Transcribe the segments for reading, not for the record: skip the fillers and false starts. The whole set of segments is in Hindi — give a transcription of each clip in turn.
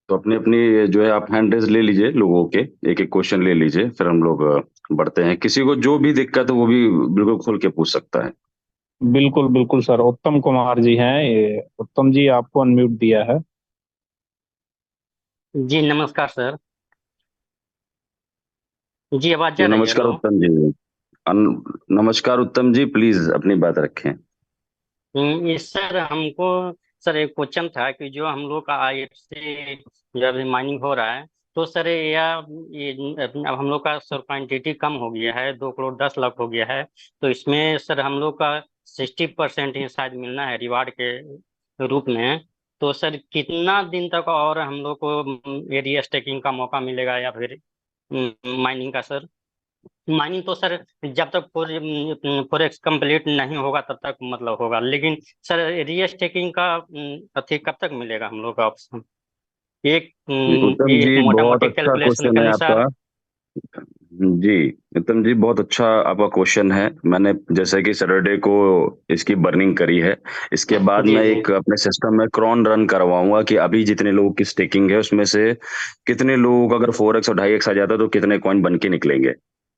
तो अपनी अपनी जो है आप हैंड रेज ले लीजिए लोगों के, एक एक क्वेश्चन ले लीजिए, फिर हम लोग बढ़ते हैं। किसी को जो भी दिक्कत है वो भी बिल्कुल खुल के पूछ सकता है। बिल्कुल बिल्कुल सर, उत्तम कुमार जी हैं ये। उत्तम जी, आपको अनम्यूट दिया है। जी नमस्कार सर। जी आवाज जी जा रही है? नमस्कार हेलो। उत्तम जी। नमस्कार उत्तम जी, प्लीज अपनी बात रखें। ये सर हमको सर एक क्वेश्चन था कि जो हम लोग का आई से जो अभी माइनिंग हो रहा है, तो सर ये अब हम लोग का सर क्वांटिटी कम हो गया है, 2 करोड़ 10 लाख हो गया है। तो इसमें सर हम लोग का 60% ही शायद मिलना है रिवार्ड के रूप में। तो सर कितना दिन तक और हम लोग को एरिया स्टेकिंग का मौका मिलेगा, या फिर माइनिंग का सर? माइनिंग तो सर जब तक फॉरेक्स कंप्लीट नहीं होगा तब तक मतलब होगा, लेकिन सर रीस्टेकिंग का अथी कब तक मिलेगा हम लोग का ऑप्शन? जी उत्तम एक जी, मोटा बहुत मोटी अच्छा कैलकुलेशन के क्वेश्चन है अनुसार। आपका। जी उत्तम जी, बहुत अच्छा आपका क्वेश्चन है। मैंने जैसे कि सैटरडे को इसकी बर्निंग करी है। इसके बाद जी मैं जी एक अपने सिस्टम में क्रॉन रन करवाऊंगा कि अभी जितने लोगों की स्टेकिंग है उसमें से कितने लोगों का अगर 4x और 2.5x आ जाता है तो कितने कॉइन बन के निकलेंगे।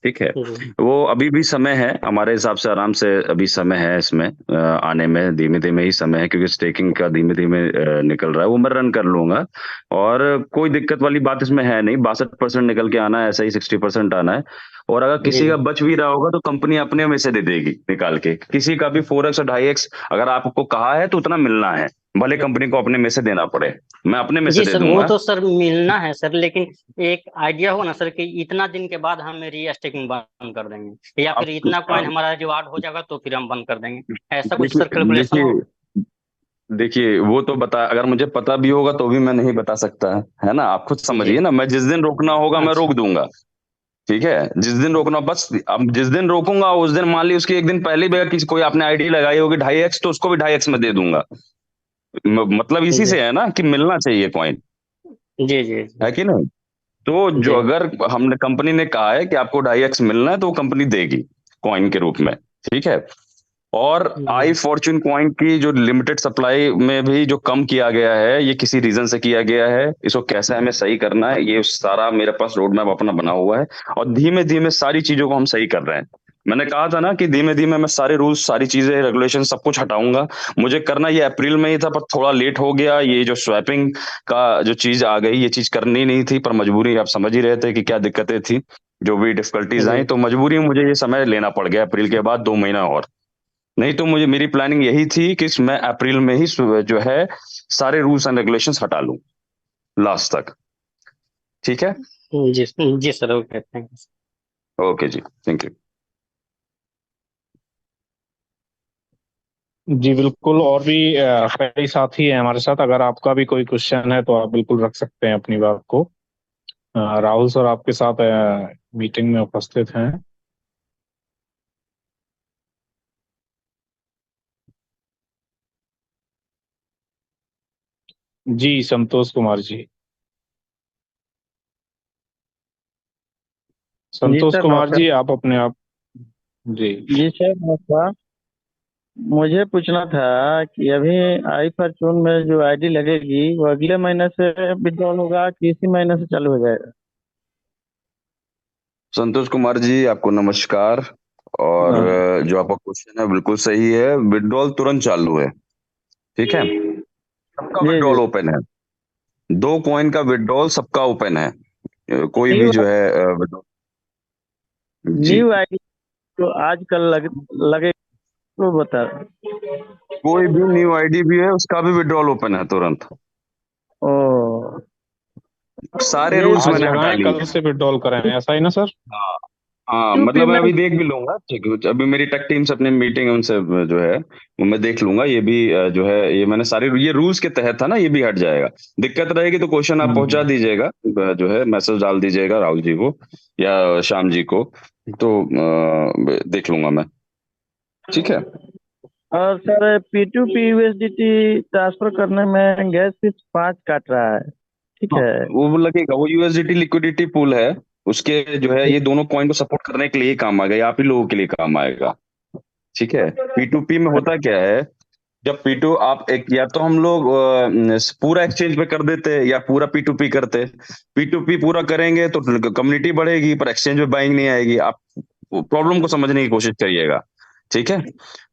ठीक है। जी वो अभी भी समय है हमारे हिसाब से, आराम से अभी समय है इसमें आने में, धीमे धीमे ही समय है, क्योंकि स्टेकिंग का धीमे धीमे निकल रहा है, वो मैं रन कर लूंगा। और कोई दिक्कत वाली बात इसमें है नहीं, 62% निकल के आना है, ऐसा ही 60% आना है। और अगर जी किसी का बच भी रहा होगा तो कंपनी अपने में से दे देगी निकाल के, किसी का भी 4x और 2.5x अगर आपको कहा है तो उतना मिलना है, भले कंपनी को अपने में से देना पड़े, मैं अपने में से जी दे सर, वो दूंगा। तो सर मिलना है सर, लेकिन एक आइडिया हो ना सर कि इतना दिन के बाद हम रीस्टेकिंग बंद कर देंगे, या फिर अब इतना कॉइन हमारा रिवार्ड हो जाएगा तो फिर हम बंद कर देंगे। ऐसा कुछ सर देखिए कैलकुलेशन हो? देखिए देखिए, वो तो बता, अगर मुझे पता भी होगा तो भी मैं नहीं बता सकता, है ना? आप खुद जी। समझिए ना, मैं जिस दिन रोकना होगा मैं अच्छा। रोक दूंगा। ठीक है, जिस दिन रोकना, बस अब जिस दिन रोकूंगा उस दिन मान ली उसकी एक दिन पहले भी अगर किसी कोई आपने आईडी लगाई होगी 2.5x तो उसको भी 2.5x में दे दूंगा। मतलब इसी जी से है ना कि मिलना चाहिए कॉइन, जी जी है कि नहीं? तो जो जी अगर हमने कंपनी ने कहा है कि आपको 2.5x मिलना है तो वो कंपनी देगी कॉइन के रूप में। ठीक है। और आई जी फॉर्च्यून कॉइन की जो लिमिटेड सप्लाई में भी जो कम किया गया है, ये किसी रीजन से किया गया है, इसको कैसे हमें सही करना है ये सारा मेरे पास रोड मैप अपना बना हुआ है। और धीमे धीमे सारी चीजों को हम सही कर रहे हैं। मैंने कहा था ना कि धीमे धीमे मैं सारे रूल्स, सारी चीजें, रेगुलेशन सब कुछ हटाऊंगा। मुझे करना ये अप्रैल में ही था, पर थोड़ा लेट हो गया। ये जो स्वैपिंग का जो चीज आ गई, ये चीज करनी नहीं थी, पर मजबूरी, आप समझ ही रहे थे कि क्या दिक्कतें थी, जो भी डिफिकल्टीज आई, जी तो मजबूरी में मुझे ये समय लेना पड़ गया, अप्रैल के बाद 2 महीना और। नहीं तो मुझे, मेरी प्लानिंग यही थी कि मैं अप्रैल में ही जो है सारे रूल्स एंड रेगुलेशंस हटा लूं लास्ट तक। ठीक है। जी जी sir, okay, thank you. Okay जी, थैंक यू। जी बिल्कुल, और भी कई साथी हैं हमारे साथ। अगर आपका भी कोई क्वेश्चन है तो आप बिल्कुल रख सकते हैं अपनी बात को। राहुल सर आपके साथ मीटिंग में उपस्थित हैं। जी संतोष कुमार जी। जी संतोष सर कुमार नमस्कार। जी, आप अपने आप। जी। जी सर नमस्कार। मुझे पूछना था कि अभी आई फॉर्चून में जो आईडी लगेगी वो अगले महीने से विड्रॉल होगा कि इसी महीने से चालू हो जाएगा? संतोष कुमार जी, आपको नमस्कार। और हाँ। जो आपका क्वेश्चन है बिल्कुल सही है, विड्रॉल तुरंत चालू है। ठीक है, सबका जी जी। विड्रॉल ओपन है। 2 कॉइन का विड्रॉल सबका ओपन है। कोई भी न्यू जो है withdrawal- जी, न्यू आईडी जो आजकल लगे तो बता। कोई भी न्यू आईडी भी है उसका भी विड्रॉल ओपन है तुरंत। ओ। सारे ये रूल्स आज मैंने हटा लगाएं, लिए कल हैं। से विड्रॉल करें, ऐसा ही ना सर? हाँ हाँ, यूपी मतलब मैं में। अभी देख भी लूंगा, ठीक है, अभी मेरी टेक टीम से अपनी मीटिंग है, उनसे जो है वो मैं देख लूंगा। ये भी जो है, ये मैंने सारे, ये रूल्स के तहत था ना, ये भी हट जाएगा। दिक्कत रहेगी तो क्वेश्चन आप पहुंचा हम्म। दीजिएगा, जो है मैसेज डाल दीजिएगा राहुल जी को या श्याम जी को, तो देख लूंगा मैं। ठीक है। और sir P to P USDT transfer करने में गैस फीस 5 काट रहा है। ठीक हाँ, है। वो लगेगा, वो यूएसडीटी लिक्विडिटी पूल है, उसके जो है ये दोनों कॉइन को सपोर्ट करने के लिए ही काम आएगा, ये आप ही लोगों के लिए काम आएगा। ठीक है। P2P में होता क्या है, जब P2 आप एक या तो हम लोग पूरा एक्सचेंज पे कर देते या पूरा P2P करते। P2P पूरा करेंगे तो कम्युनिटी बढ़ेगी पर एक्सचेंज पे बाइंग नहीं आएगी। आप प्रॉब्लम को समझने की कोशिश करिएगा, ठीक है।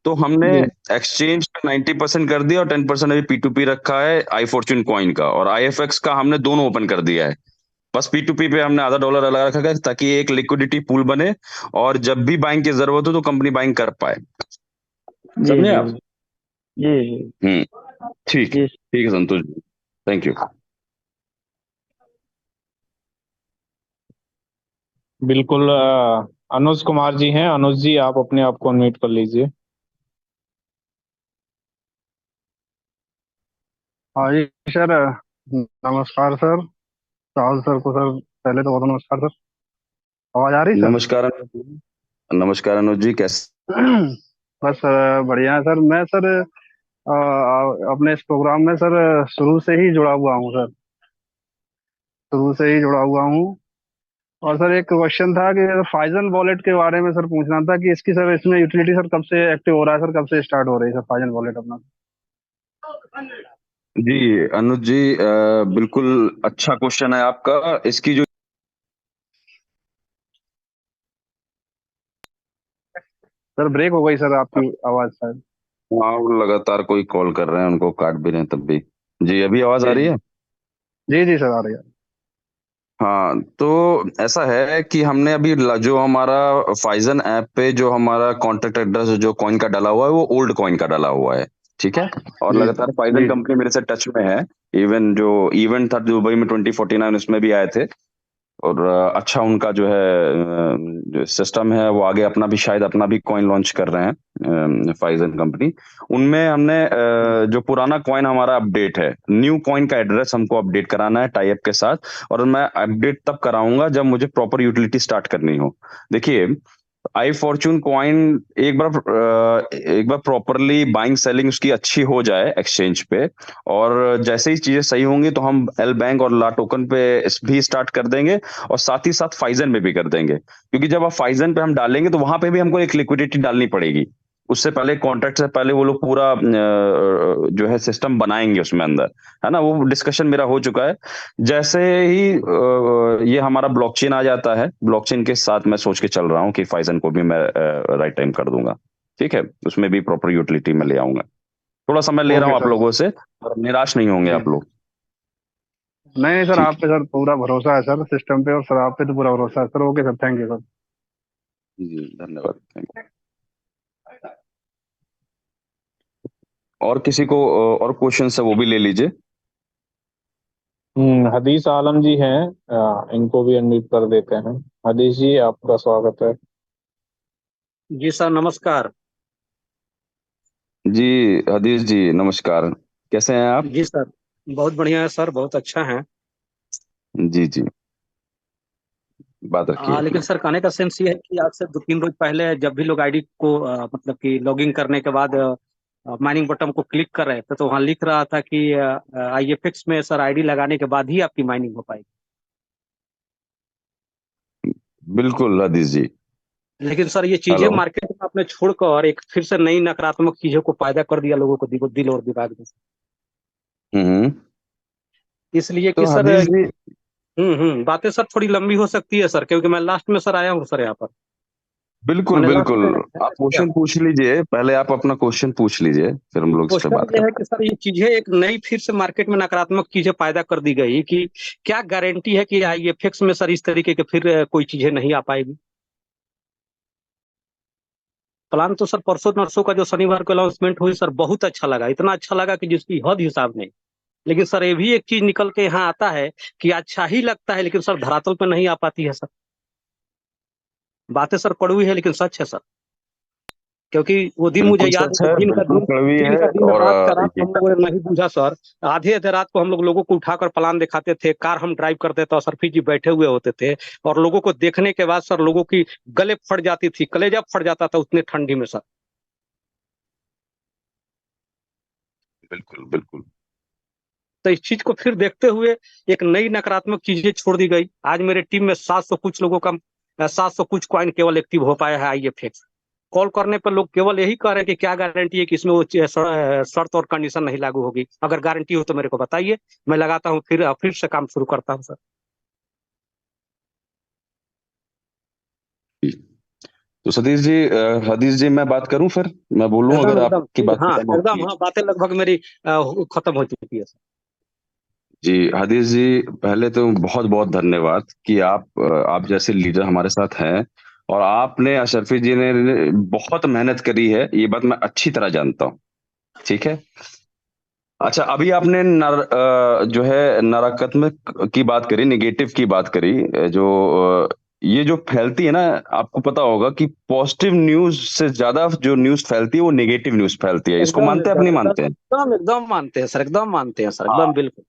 तो हमने जी एक्सचेंज पे 90% कर दिया और 10% अभी P2P रखा है आई फॉर्च्यून कॉइन का, और IFX का हमने दोनों ओपन कर दिया है। बस P2P पे हमने आधा डॉलर अलग रखा है ताकि एक लिक्विडिटी पूल बने, और जब भी बाइंग की जरूरत हो तो कंपनी बाइंग कर पाए। जी समझे जी आप? जी जी ठीक जी। ठीक है संतोष जी, थैंक यू। बिल्कुल। अनुज कुमार जी हैं। अनुज जी, आप अपने आप को अनम्यूट कर लीजिए। हाँ जी सर, नमस्कार सर। राहुल सर को सर पहले तो बहुत नमस्कार सर। आवाज आ रही सर? नमस्कार अनुज जी। नमस्कार अनुज जी, कैसे? बस बढ़िया है सर। मैं सर अपने इस प्रोग्राम में सर शुरू से ही जुड़ा हुआ हूँ सर। शुरू से ही जुड़ा हुआ हूँ। और सर एक क्वेश्चन था कि फाइजन वॉलेट के बारे में सर पूछना था कि इसकी सर इसमें यूटिलिटी सर कब से एक्टिव हो रहा है सर, कब से स्टार्ट हो रही है सर फाइजन वॉलेट अपना? जी अनुज जी, बिल्कुल अच्छा क्वेश्चन है आपका। इसकी जो सर ब्रेक हो गई सर आपकी आवाज शायद। हाँ, वो लगातार कोई कॉल कर रहे हैं, उनको काट भी रहे हैं तब भी। जी अभी आवाज आ जी रही है? जी जी सर आ रही है। हाँ, तो ऐसा है कि हमने अभी जो हमारा फाइजन ऐप पे जो हमारा कॉन्टेक्ट एड्रेस जो कॉइन का डाला हुआ है वो ओल्ड कॉइन का डाला हुआ है, ठीक है। और जी लगातार फाइजन जी जी कंपनी मेरे से टच में है। इवन जो इवेंट था दुबई में 2049 उसमें भी आए थे। और अच्छा उनका जो है जो सिस्टम है वो आगे अपना भी शायद अपना भी कॉइन लॉन्च कर रहे हैं फाइजन कंपनी। उनमें हमने जो पुराना कॉइन हमारा अपडेट है, न्यू कॉइन का एड्रेस हमको अपडेट कराना है टाई अप के साथ। और मैं अपडेट तब कराऊंगा जब मुझे प्रॉपर यूटिलिटी स्टार्ट करनी हो। देखिए, आई फॉर्च्यून कॉइन एक बार प्रॉपरली बाइंग सेलिंग उसकी अच्छी हो जाए एक्सचेंज पे, और जैसे ही चीजें सही होंगी तो हम एल बैंक और ला टोकन पे भी स्टार्ट कर देंगे, और साथ ही साथ फाइजन में भी कर देंगे। क्योंकि जब आप फाइजन पे हम डालेंगे तो वहां पे भी हमको एक लिक्विडिटी डालनी पड़ेगी। उससे पहले कॉन्ट्रैक्ट से पहले वो लोग पूरा जो है सिस्टम बनाएंगे उसमें अंदर, है ना। वो डिस्कशन मेरा हो चुका है। जैसे ही ये हमारा ब्लॉकचेन आ जाता है, ब्लॉकचेन के साथ मैं सोच के चल रहा हूँ कि फाइजन को भी मैं राइट टाइम कर दूंगा, ठीक है। उसमें भी प्रॉपर यूटिलिटी में ले आऊंगा। थोड़ा समय ले रहा ओके हूँ आप सर। लोगों से, और निराश नहीं होंगे जी आप लोग। नहीं नहीं सर, ठीक। आप पे सर पूरा भरोसा है सर सिस्टम पे, और सर आप पे तो पूरा भरोसा है sir. Okay sir, thank you sir. जी धन्यवाद, थैंक यू। और किसी को और क्वेश्चन है वो भी ले लीजिए। हदीस आलम जी हैं। इनको भी अनम्यूट कर देते हैं। हदीस जी, आपका स्वागत है। जी सर, नमस्कार। जी हदीस जी नमस्कार, कैसे हैं आप? जी सर, बहुत बढ़िया है सर, बहुत अच्छा है। जी जी, बात रखिए लेकिन अपना। सर कहने का सेंस ये है कि आज से 2-3 रोज पहले जब भी लोग आईडी को मतलब कि लॉगिन करने के बाद माइनिंग बटन को क्लिक कर रहे थे तो वहाँ लिख रहा था कि IFX में सर आईडी लगाने के बाद ही आपकी माइनिंग हो पाएगी। बिल्कुल हदीस जी। लेकिन सर ये चीजें हेलो। मार्केट में आपने छोड़कर एक फिर से नई नकारात्मक चीजों को पैदा कर दिया लोगों को दिल और दिमाग में। हम्म। इसलिए तो कि सर हदीस जी, बातें सर थोड़ी लंबी हो सकती है सर, क्योंकि मैं लास्ट में सर आया हूँ सर यहाँ पर। बिल्कुल मैंने लास्ट बिल्कुल, में आप किया। क्वेश्चन पूछ लीजिए, पहले आप अपना क्वेश्चन पूछ लीजिए, फिर हम लोग इस पे क्वेश्चन बात ये है करते कि सर ये चीजें एक नई फिर से मार्केट में नकारात्मक चीजें पैदा कर दी गई कि क्या गारंटी है कि IFX में सर इस तरीके के फिर कोई चीजें नहीं आ पाएगी। प्लान तो सर परसों नरसों का जो शनिवार को अनाउंसमेंट हुई सर, बहुत अच्छा लगा, इतना अच्छा लगा कि जिसकी हद हिसाब नहीं। लेकिन सर ये भी एक चीज निकल के यहाँ आता है कि अच्छा ही लगता है लेकिन सर धरातल पे नहीं आ पाती है सर। बातें सर कड़वी है लेकिन सच है सर। क्योंकि वो दिन मुझे बिल्कुल याद है सच कि है, दिन का बिल्कुल दिन कड़वी दिन है। का दिन और रात का रात ये हम लोगों ने नहीं बूझा सर। आधे आधे रात को हम लोगों को उठाकर प्लान दिखाते थे, कार हम ड्राइव करते थे और सरफी जी बैठे हुए होते थे। और लोगों को देखने के बाद सर लोगों की गले फट जाती थी, कलेजा फट जाता था उतने ठंडी में सर। बिल्कुल बिल्कुल। तो इस चीज को फिर देखते हुए एक नई नकारात्मक चीजें छोड़ दी गई। आज मेरे टीम में 700 कुछ लोगों का 700 कुछ कॉइन केवल एक्टिव हो पाया है IFX। कॉल करने पर लोग केवल यही कह रहे हैं कि क्या गारंटी है कि इसमें वो शर्त और कंडीशन नहीं लागू होगी। अगर गारंटी हो तो मेरे को बताइए, मैं लगाता हूँ, फिर से काम शुरू करता हूँ सर। तो सतीश जी, हदीस जी, मैं बात करूं फिर? मैं बोलूं एकदम अगर एकदम आपकी बात हाँ, खत्म होती एकदम है? हाँ, बातें लगभग मेरी खत्म हो चुकी है सर। जी हदीस जी, पहले तो बहुत बहुत धन्यवाद कि आप जैसे लीडर हमारे साथ हैं, और आपने, अशरफी जी ने बहुत मेहनत करी है, ये बात मैं अच्छी तरह जानता हूँ। ठीक है। अच्छा, अभी आपने जो है नकारात्मक की बात करी, निगेटिव की बात करी, ये जो फैलती है ना, आपको पता होगा कि पॉजिटिव न्यूज से ज्यादा जो न्यूज फैलती है वो निगेटिव न्यूज फैलती है। इसको एकदम मानते हैं आप, एकदम नहीं एकदम मानते हैं? एकदम एकदम मानते हैं सर, एकदम मानते हैं सर, एकदम हाँ। बिल्कुल।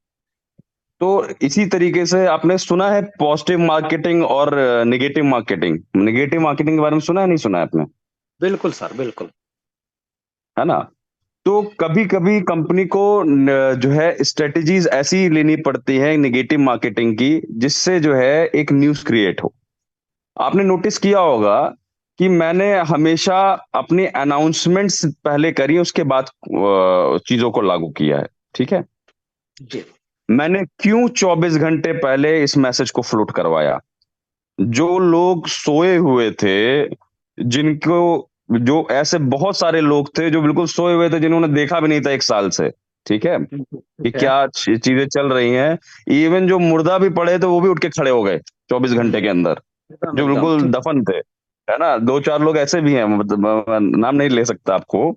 तो इसी तरीके से आपने सुना है पॉजिटिव मार्केटिंग और निगेटिव मार्केटिंग के बारे में सुना है, नहीं सुना है आपने? बिल्कुल सर, बिल्कुल। है ना? तो कभी कभी कंपनी को जो है स्ट्रेटजीज ऐसी लेनी पड़ती है निगेटिव मार्केटिंग की, जिससे जो है एक न्यूज क्रिएट हो। आपने नोटिस किया होगा कि मैंने हमेशा अपनी अनाउंसमेंट्स पहले करी, उसके बाद चीजों को लागू किया है। ठीक है। जी। मैंने क्यों 24 घंटे पहले इस मैसेज को फ्लोट करवाया? जो लोग सोए हुए थे, जिनको जो ऐसे बहुत सारे लोग थे जो बिल्कुल सोए हुए थे, जिन्होंने देखा भी नहीं था 1 साल से। ठीक है, कि ठीक है। क्या चीजें चल रही हैं। इवन जो मुर्दा भी पड़े थे वो भी उठ के खड़े हो गए 24 घंटे के अंदर, एकदम जो एकदम बिल्कुल ठीक। दफन थे। है ना? दो चार लोग ऐसे भी हैं, मतलब नाम नहीं ले सकता आपको।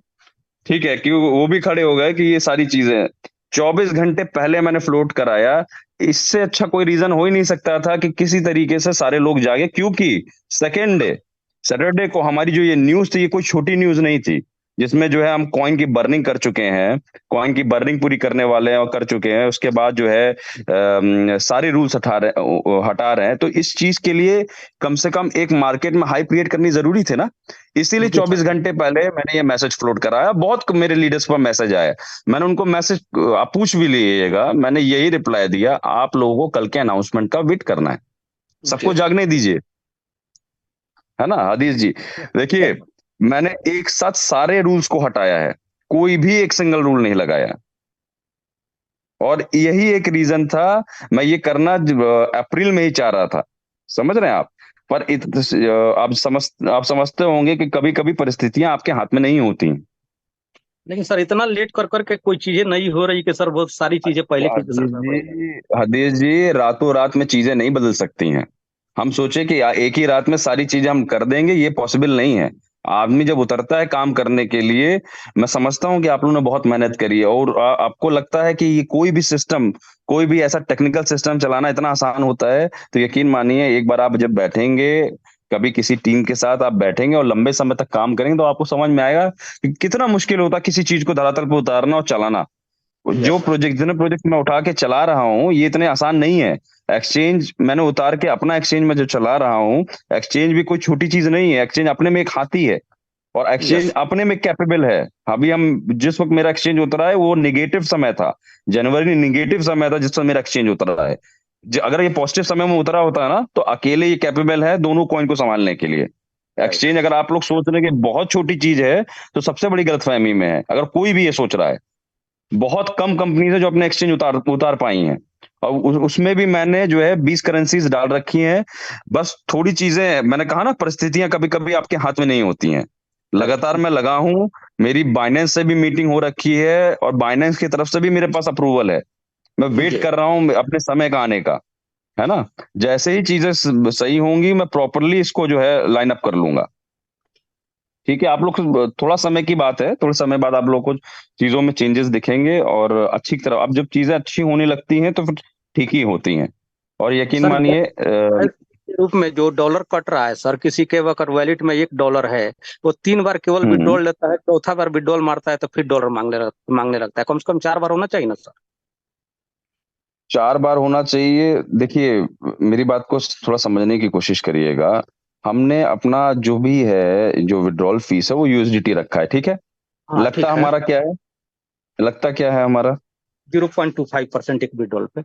ठीक है, कि वो भी खड़े हो गए कि ये सारी चीजें 24 घंटे पहले मैंने फ्लोट कराया। इससे अच्छा कोई रीजन हो ही नहीं सकता था कि किसी तरीके से सारे लोग जागे, क्योंकि सेकेंड डे, सैटरडे को हमारी जो ये न्यूज थी, ये कोई छोटी न्यूज नहीं थी, जिसमें जो है हम कॉइन की बर्निंग कर चुके हैं, कॉइन की बर्निंग पूरी करने वाले हैं और कर चुके हैं। उसके बाद जो है सारे रूल्स हटा रहे हैं। तो इस चीज के लिए कम से कम एक मार्केट में हाइप क्रिएट करनी जरूरी थे ना। इसीलिए जी सर। 24 घंटे पहले मैंने ये मैसेज फ्लोट कराया। बहुत मेरे लीडर्स पर मैसेज आया, मैंने उनको मैसेज, आप पूछ भी लीजिएगा, मैंने यही रिप्लाई दिया, आप लोगों को कल के अनाउंसमेंट का वेट करना है, जी सबको सर। जागने दीजिए। है ना हदीस जी? देखिए, मैंने एक साथ सारे रूल्स को हटाया है, कोई भी एक सिंगल रूल नहीं लगाया, और यही एक रीजन था। मैं ये करना अप्रैल में ही चाह रहा था, समझ रहे हैं आप? पर आप समझते होंगे कि कभी कभी परिस्थितियां आपके हाथ में नहीं होती। लेकिन सर इतना लेट कर करके कोई चीजें नहीं हो रही कि सर बहुत सारी चीजें पहले की सर हदीस गड़बड़ हो जाए। जी, हदीस जी, रातों रात में चीजें नहीं बदल सकती हैं। हम सोचे कि एक ही रात में सारी चीजें हम कर देंगे, ये पॉसिबल नहीं है। आदमी जब उतरता है काम करने के लिए, मैं समझता हूं कि आप लोगों ने बहुत मेहनत करी है, और आपको लगता है कि ये कोई भी सिस्टम, कोई भी ऐसा टेक्निकल सिस्टम चलाना इतना आसान होता है, तो यकीन मानिए, एक बार आप जब बैठेंगे, कभी किसी टीम के साथ आप बैठेंगे और लंबे समय तक काम करेंगे, तो आपको समझ में आएगा कि कितना मुश्किल होता है किसी चीज को धरातल पर उतारना और चलाना। जो यस सर। प्रोजेक्ट, जितने प्रोजेक्ट मैं उठा के चला रहा हूँ, ये इतने आसान नहीं है। एक्सचेंज मैंने उतार के अपना एक्सचेंज में जो चला रहा हूँ, एक्सचेंज भी कोई छोटी चीज नहीं है। एक्सचेंज अपने में एक हाथी है, और एक्सचेंज यस। अपने में कैपेबल है। अभी हम, जिस वक्त मेरा एक्सचेंज उतरा है वो निगेटिव समय था, जनवरी निगेटिव समय था जिस समय मेरा एक्सचेंज उतरा है। अगर ये पॉजिटिव समय में उतरा होता है ना, तो अकेले ये कैपेबल है दोनों कॉइन को संभालने के लिए। राइट। एक्सचेंज, अगर आप लोग सोच रहे हैं कि बहुत छोटी चीज है, तो सबसे बड़ी गलतफहमी में है, अगर कोई भी ये सोच रहा है। बहुत कम कंपनीज है जो अपने एक्सचेंज उतार उतार पाई हैं, और उसमें भी मैंने जो है 20 करेंसीज डाल रखी हैं। बस थोड़ी चीजें, मैंने कहा ना, परिस्थितियां कभी कभी आपके हाथ में नहीं होती हैं। राइट। लगातार मैं लगा हूं, मेरी बाइनेंस से भी मीटिंग हो रखी है, और बाइनेंस की तरफ से भी मेरे पास अप्रूवल है। मैं वेट जी। कर रहा हूं अपने समय का आने का। है ना? जैसे ही चीजें सही होंगी, मैं प्रॉपरली इसको जो है लाइन अप कर लूंगा। ठीक है, आप लोग थोड़ा समय की बात है, थोड़े समय बाद आप लोग को चीजों में चेंजेस दिखेंगे, और अच्छी तरह, अब जब चीजें अच्छी होने लगती हैं तो फिर ठीक ही होती हैं। और यकीन सर मानिए, के रूप में जो डॉलर कट रहा है सर, किसी के अगर वैलेट में $1 है, वो 3 बार केवल हम्म, विड्रॉल लेता है, चौथा बार विड्रॉल मारता है तो फिर डॉलर मांगने लगता है। कम से कम 4 बार होना चाहिए ना सर। 4 बार होना चाहिए। देखिए, मेरी बात को थोड़ा समझने की कोशिश करिएगा। हमने अपना जो भी है, जो विड्रॉल फीस है, वो यूएसडीटी रखा है। ठीक है। हाँ लगता ठीक है। हमारा क्या है? लगता क्या है हमारा? 0.25% एक विड्रॉल पे।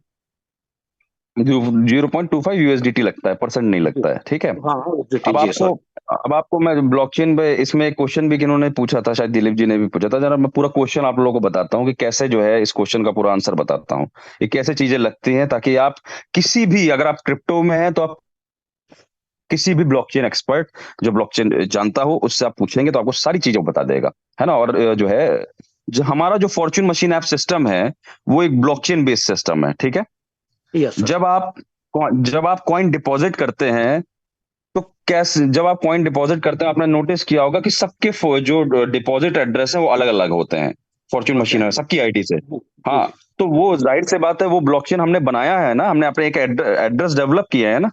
0.25 यूएसडीटी लगता है, परसेंट नहीं जी। लगता है। ठीक है। हाँ हाँ, जी अब जी सर। अब आपको मैं ब्लॉकचेन पे इसमें एक क्वेश्चन भी किन्होंने पूछा था, शायद दिलीप जी ने भी पूछा था, जरा मैं पूरा क्वेश्चन आप लोगों को बताता हूँ कि कैसे जो है इस क्वेश्चन का पूरा आंसर बताता हूँ। ये कैसे चीजें लगती हैं, ताकि आप किसी भी, अगर आप क्रिप्टो में हैं तो आप किसी भी ब्लॉकचेन एक्सपर्ट जो ब्लॉकचेन जानता हो उससे आप पूछेंगे तो आपको सारी चीजें बता देगा, है ना। और जो है, जो हमारा जो फॉर्च्यून मशीन ऐप सिस्टम है वो एक ब्लॉकचेन बेस्ड सिस्टम है, ठीक है। Yes sir. जब आप जब आप कॉइन डिपॉजिट करते हैं तो कैसे, जब आप कॉइन डिपॉजिट करते हैं आपने नोटिस किया होगा कि सबके जो डिपॉजिट एड्रेस है वो अलग अलग होते हैं फॉर्च्यून होते मशीन हैं में, सबकी आईडी से। जी हाँ, जी तो वो जाहिर सी बात है, वो ब्लॉकचेन हमने बनाया है ना, हमने अपने एक एड्रेस डेवलप किया है ना,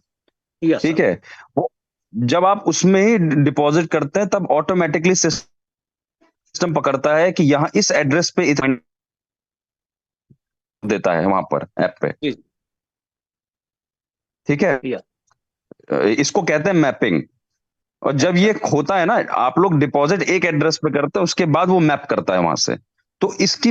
यस ठीक सर। है। वो जब आप उसमें ही डिपॉजिट करते हैं तब ऑटोमेटिकली सिस्टम पकड़ता है कि यहाँ इस एड्रेस पे इतना देता है वहां पर ऐप पे, जी ठीक है। यस। इसको कहते हैं मैपिंग। और जब अच्छा ये होता है ना, आप लोग डिपॉजिट एक एड्रेस पे करते हैं, उसके बाद वो मैप करता है वहां से, तो इसकी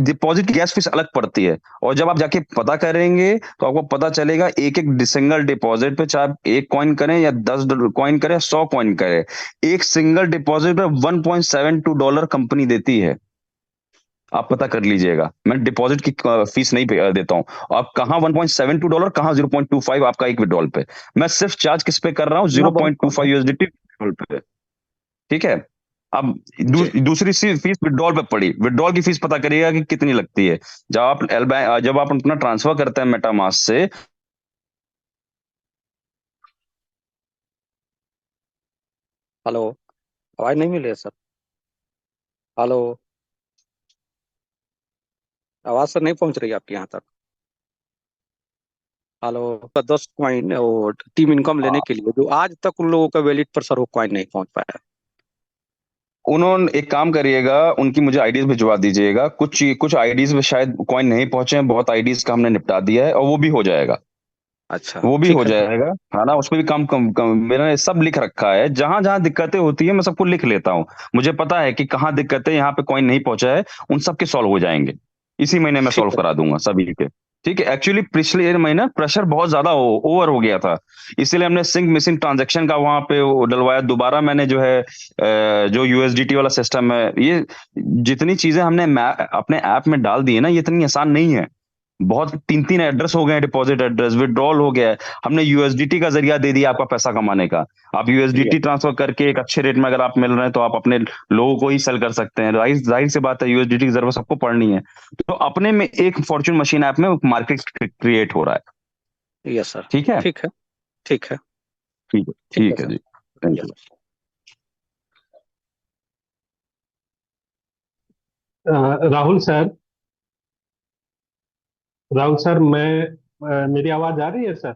डिपॉजिट की गैस फीस अलग पड़ती है। और जब आप जाके पता करेंगे तो आपको पता चलेगा एक एक सिंगल डिपॉजिट पे, चाहे आप एक कॉइन करें या 10 कॉइन करें या 100 कॉइन करें, एक सिंगल डिपॉजिट पे $1.72 कंपनी देती है। आप पता कर लीजिएगा, मैं डिपॉजिट की फीस नहीं देता हूं। आप कहाँ $1.72, कहाँ 0.25 आपका एक विड्रॉल पे। मैं सिर्फ चार्ज किस पे कर रहा हूँ, ना, जीरो बहुत पॉइंट टू कम है। फाइव यूएसडीटी विड्रॉल पे, ठीक है। अब जी दूसरी सी फीस विड्रॉल पे पड़ी, विड्रॉल की फीस पता करिएगा कि कितनी लगती है। जब आप अपना ट्रांसफर करते हैं मेटामास्क से, हेलो, आवाज नहीं मिल रही है सर। हेलो, आवाज सर नहीं पहुंच रही है आपके यहाँ तक। हेलो, 10 कॉइन वो टीम इनकम लेने के लिए जो आज तक उन लोगों का वैलिड पर सर वो कॉइन नहीं पहुंच पाया। उन्होंने एक काम करिएगा, उनकी मुझे आईडीज भिजवा दीजिएगा। कुछ कुछ आईडीज में शायद कॉइन नहीं पहुंचे हैं, बहुत आईडीज का हमने निपटा दिया है और वो भी हो जाएगा। अच्छा वो भी ठीक हो है सर। जाएगा, है ना। उसमें भी कम मैंने सब लिख रखा है, जहां जहां दिक्कतें होती है मैं सबको लिख लेता हूँ। मुझे पता है कि कहाँ दिक्कतें, यहाँ पे कॉइन नहीं पहुंचा है, उन सब के सॉल्व हो जाएंगे। इसी महीने मैं ठीक सॉल्व है करा दूंगा सभी के। ठीक है, एक्चुअली पिछले महीना प्रेशर बहुत ज्यादा ओवर हो गया था, इसीलिए हमने सिंक मिसिंग ट्रांजेक्शन का वहां पे वो डलवाया दोबारा। मैंने जो है जो यूएसडीटी वाला सिस्टम है, ये जितनी चीजें हमने अपने ऐप में डाल दी है ना, ये इतनी आसान नहीं है। बहुत तीन तीन एड्रेस हो गए हैं, डिपॉजिट एड्रेस, विड्रॉल हो गया है। हमने यूएसडीटी का जरिया दे दिया आपका पैसा कमाने का। आप ये यूएसडीटी ट्रांसफर करके एक अच्छे रेट में अगर आप मिल रहे हैं तो आप अपने लोगों को ही सेल कर सकते हैं। जाहिर जाहिर सी बात है, यूएसडीटी की जरूरत सबको पड़नी है। तो अपने में एक फॉर्च्यून मशीन ऐप में मार्केट क्रिएट हो रहा है। Yes sir. ठीक है, ठीक है। ठीक है। ठीक है, ठीक है ठीक है सर। जी। Thank you. Yes. Rahul sir, Rahul sir मैं मेरी आवाज आ रही है सर?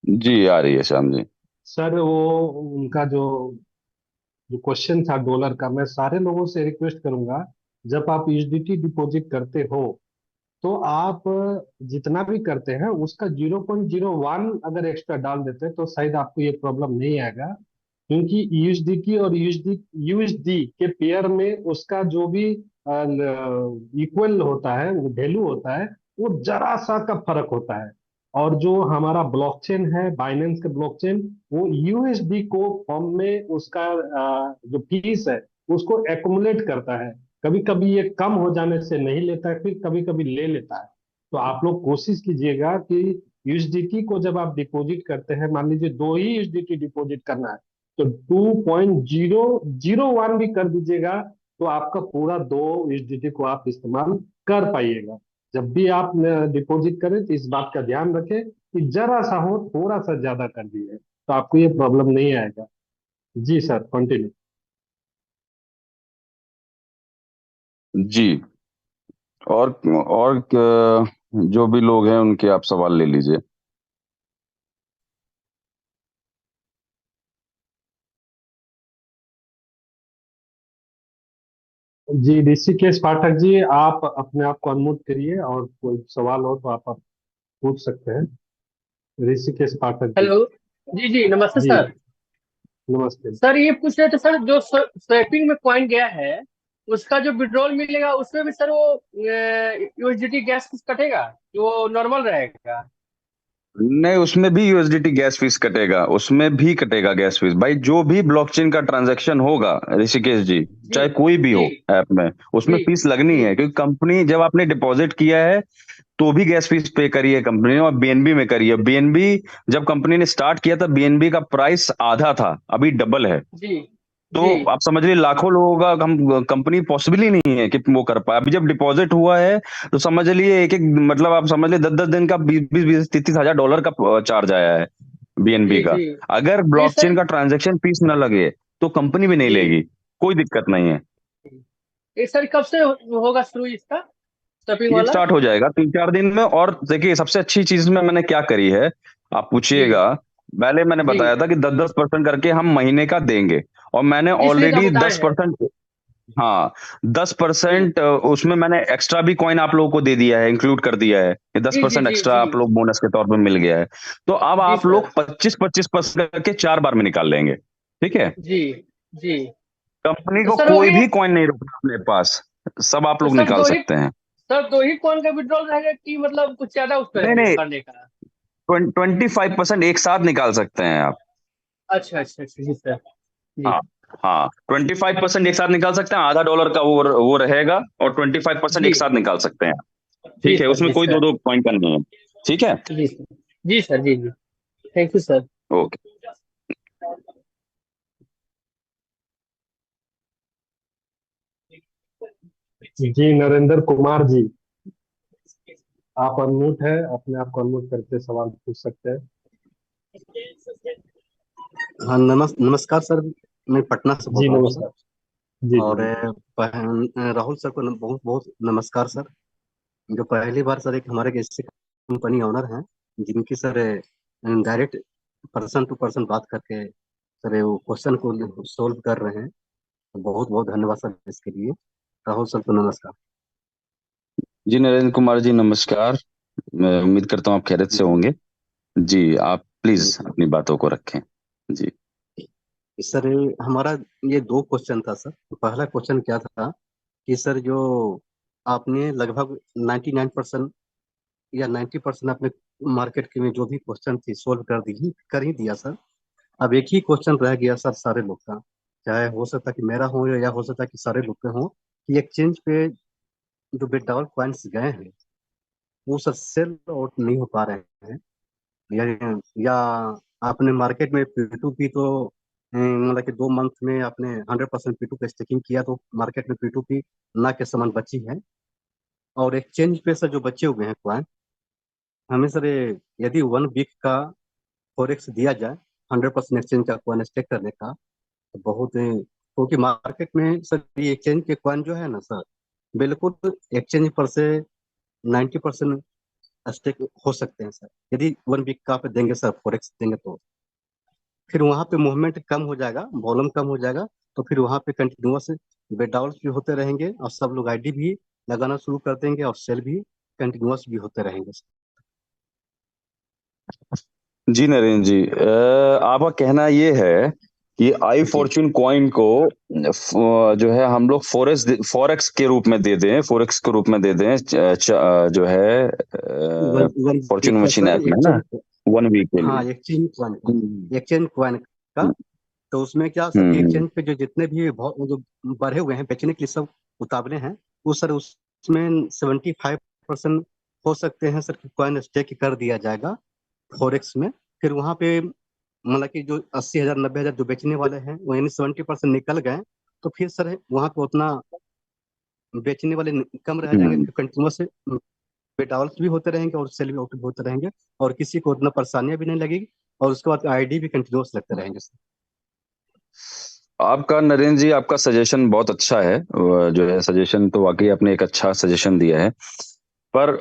जी आ रही है श्याम जी। सर वो उनका जो जो क्वेश्चन था डॉलर का, मैं सारे लोगों से रिक्वेस्ट करूंगा, जब आप यूएसडीटी डिपॉजिट करते हो तो आप जितना भी करते हैं उसका 0.01 अगर एक्स्ट्रा डाल देते हैं तो शायद आपको ये प्रॉब्लम नहीं आएगा। क्योंकि यूएसडीटी और यूएसडी के पेयर में उसका जो भी इक्वल होता है, वो वैल्यू होता है, वो जरा सा का फर्क होता है। और जो हमारा ब्लॉकचेन है, बाइनेंस का ब्लॉकचेन, वो यूएसडी को फॉर्म में उसका जो फीस है उसको एक्युमुलेट करता है। कभी कभी ये कम हो जाने से नहीं लेता है, फिर कभी कभी ले लेता है। तो आप लोग कोशिश कीजिएगा कि यूएसडीटी को जब आप डिपॉजिट करते हैं, मान लीजिए 2 ही यूएसडीटी डिपॉजिट करना है, तो 2.001 भी कर दीजिएगा, तो आपका पूरा 2 यूएसडीटी को आप इस्तेमाल कर पाइएगा। जब भी आप डिपॉजिट करें तो इस बात का ध्यान रखें कि जरा सा हो, थोड़ा सा ज्यादा कर दीजिए, तो आपको ये प्रॉब्लम नहीं आएगा। जी सर, कंटिन्यू। जी, और जो भी लोग हैं उनके आप सवाल ले लीजिए। जी ऋषिकेश पाठक जी, आप अपने आप को अनम्यूट करिए और कोई सवाल हो तो आप पूछ सकते हैं। ऋषिकेश पाठक जी। हेलो। जी जी नमस्ते जी सर। नमस्ते। सर ये पूछ रहे थे सर, जो स्वैपिंग में कॉइन गया है उसका जो विड्रॉल मिलेगा उसमें भी सर वो यूएसडीटी गैस कुछ कटेगा कि वो नॉर्मल रहेगा? नहीं, उसमें भी यूएसडीटी गैस फीस कटेगा, उसमें भी कटेगा गैस फीस भाई। जो भी ब्लॉकचेन का ट्रांजैक्शन होगा ऋषिकेश जी, जी चाहे कोई भी जी हो ऐप में, उसमें जी फीस लगनी जी है, क्योंकि कंपनी जब आपने डिपॉजिट किया है तो भी गैस फीस पे करी है कंपनी ने, और बीएनबी में करी है। बीएनबी जब कंपनी ने स्टार्ट किया था, बीएनबी का प्राइस आधा था, अभी डबल है। जी तो जी आप समझ लीजिए लाखों लोगों का हम कंपनी पॉसिबल ही नहीं है कि वो कर पाए। अभी जब डिपॉजिट हुआ है तो समझ लिए एक एक, मतलब आप समझ लिए 10-10 दिन का 20-20 30-30 हजार डॉलर का चार्ज आया है बीएनबी जी का। जी अगर तो ये ब्लॉकचेन सर का ट्रांजैक्शन फीस न लगे तो कंपनी भी नहीं जी लेगी, कोई दिक्कत नहीं है। ये सर कब से होगा शुरू इसका स्टफिंग ये वाला? स्टार्ट हो जाएगा 3-4 दिन में। और देखिए सबसे अच्छी चीज में मैंने क्या करी है, आप जी पूछिएगा। पहले मैंने जी बताया था कि 10-10% करके हम महीने का देंगे, और मैंने जिस लिए आप ऑलरेडी बताए दस हैं। परसेंट हाँ, दस जी परसेंट उसमें मैंने एक्स्ट्रा भी कॉइन आप लोगों को दे दिया है, इंक्लूड कर दिया है कि दस जी जी परसेंट जी एक्स्ट्रा जी आप लोग बोनस के तौर पे मिल गया है। तो अब जी आप सर लोग 25-25% करके 4 बार में निकाल लेंगे, ठीक है। जी जी कंपनी तो को सर कोई वही है। भी कॉइन नहीं रुकना अपने पास, सब आप तो लोग सर निकाल सकते हैं। दो ही कौन का विड्रॉल रहेगा कि मतलब कुछ ज्यादा उस पर नहीं है नहीं, करने का? 25% एक साथ निकाल सकते हैं आप। अच्छा अच्छा अच्छा जी सर जी हाँ हाँ, 25% एक साथ निकाल सकते हैं, $0.50 का वो रहेगा, और 25% जी एक साथ निकाल सकते हैं। जी ठीक है, सर उसमें जी कोई दो सर दो पॉइंट का नहीं है। ठीक है, जी सर जी सर जी जी थैंक यू सर। ओके। जी नरेंद्र कुमार जी, आप अनम्यूट है, अपने आप को अनम्यूट करके सवाल पूछ सकते हैं। हाँ नमस्कार सर। मैं पटना से बोल जी रहा हूँ सर। नमस्कार। जी जी और जी। राहुल सर को बहुत बहुत नमस्कार सर। जो पहली बार सर एक हमारे ऐसे कंपनी ओनर हैं जिनकी sir direct person to person बात करके सर वो क्वेश्चन को सोल्व कर रहे हैं। तो बहुत बहुत धन्यवाद सर इसके लिए। राहुल सर को नमस्कार। जी नरेंद्र कुमार जी नमस्कार, मैं उम्मीद करता हूँ आप खैरियत से जी होंगे। जी आप प्लीज जी अपनी बातों को रखें। जी सर हमारा ये दो क्वेश्चन था सर। पहला क्वेश्चन क्या था कि सर जो आपने लगभग 99% या 90% अपने मार्केट के में जो भी क्वेश्चन थी सोल्व कर ही दिया सर। अब एक ही क्वेश्चन रह गया सर सारे लोग का, चाहे हो सकता कि मेरा हो या हो सकता कि सारे लोग के हो, कि एक्सचेंज पे जो विड्रॉल कॉइन्स गए हैं वो सर सेल आउट नहीं हो पा रहे हैं। या आपने मार्केट में P2P तो मतलब कि 2 मंथ में आपने 100% P2 पे स्टेकिंग किया तो मार्केट में P2P ना के समान बची है। और एक्सचेंज पे सर जो बचे हुए हैं कॉइन, हमें सर यदि 1 वीक का फॉरेक्स दिया जाए 100% एक्सचेंज का कॉइन स्टेक करने का, तो बहुत क्योंकि मार्केट में सर ये एक्सचेंज के कॉइन जो है ना सर, बिल्कुल एक्सचेंज पर से 90% स्टेक हो सकते हैं सर। यदि 1 वीक का आप देंगे सर फॉरेक्स देंगे तो फिर वहाँ पे मूवमेंट कम हो जाएगा, वॉल्यूम कम हो जाएगा। तो फिर वहाँ पे कंटिन्यूअस विड्रॉल्स भी होते रहेंगे और सब लोग आईडी भी लगाना शुरू कर देंगे और सेल भी कंटिन्यूअस भी होते रहेंगे। जी नरेंद्र जी, आपका कहना ये है कि आई जी फॉर्च्यून कॉइन को जो है हम लोग फॉरेक्स के रूप में दे दें, फॉरेक्स के रूप में दे दें, जो है वन वन फॉर्च्यून वीक का मशीन सर ऐप में ना, एक्सचेंज। 1 वीक के हाँ लिए। हम्म एक्सचेंज क्वाइन का। तो उसमें क्या सर कि हम्म एक्सचेंज पे जो जितने भी जो बढ़े हुए हैं बेचने के लिए सब उतावले हैं, वो सर उसमें 75% हो सकते हैं सर कि कॉइन स्टेक कर दिया जाएगा फॉरेक्स में। फिर वहाँ पे मतलब कि जो 80,000 90,000 जो बेचने वाले हैं वो यानी 70% निकल गए, तो फिर सर वहाँ पे उतना बेचने वाले कम रह जाएंगे। हम्म। फिर कंटिन्यूअस विड्रॉल्स भी होते रहेंगे और सेल भी आउट भी होते रहेंगे और किसी को उतना परेशानियां भी नहीं लगेगी। और उसके बाद आईडी भी कंटिन्यूअस लगते रहेंगे सर। आपका नरेंद्र जी, आपका सजेशन बहुत अच्छा है, जो है सजेशन तो वाकई आपने एक अच्छा सजेशन दिया है। पर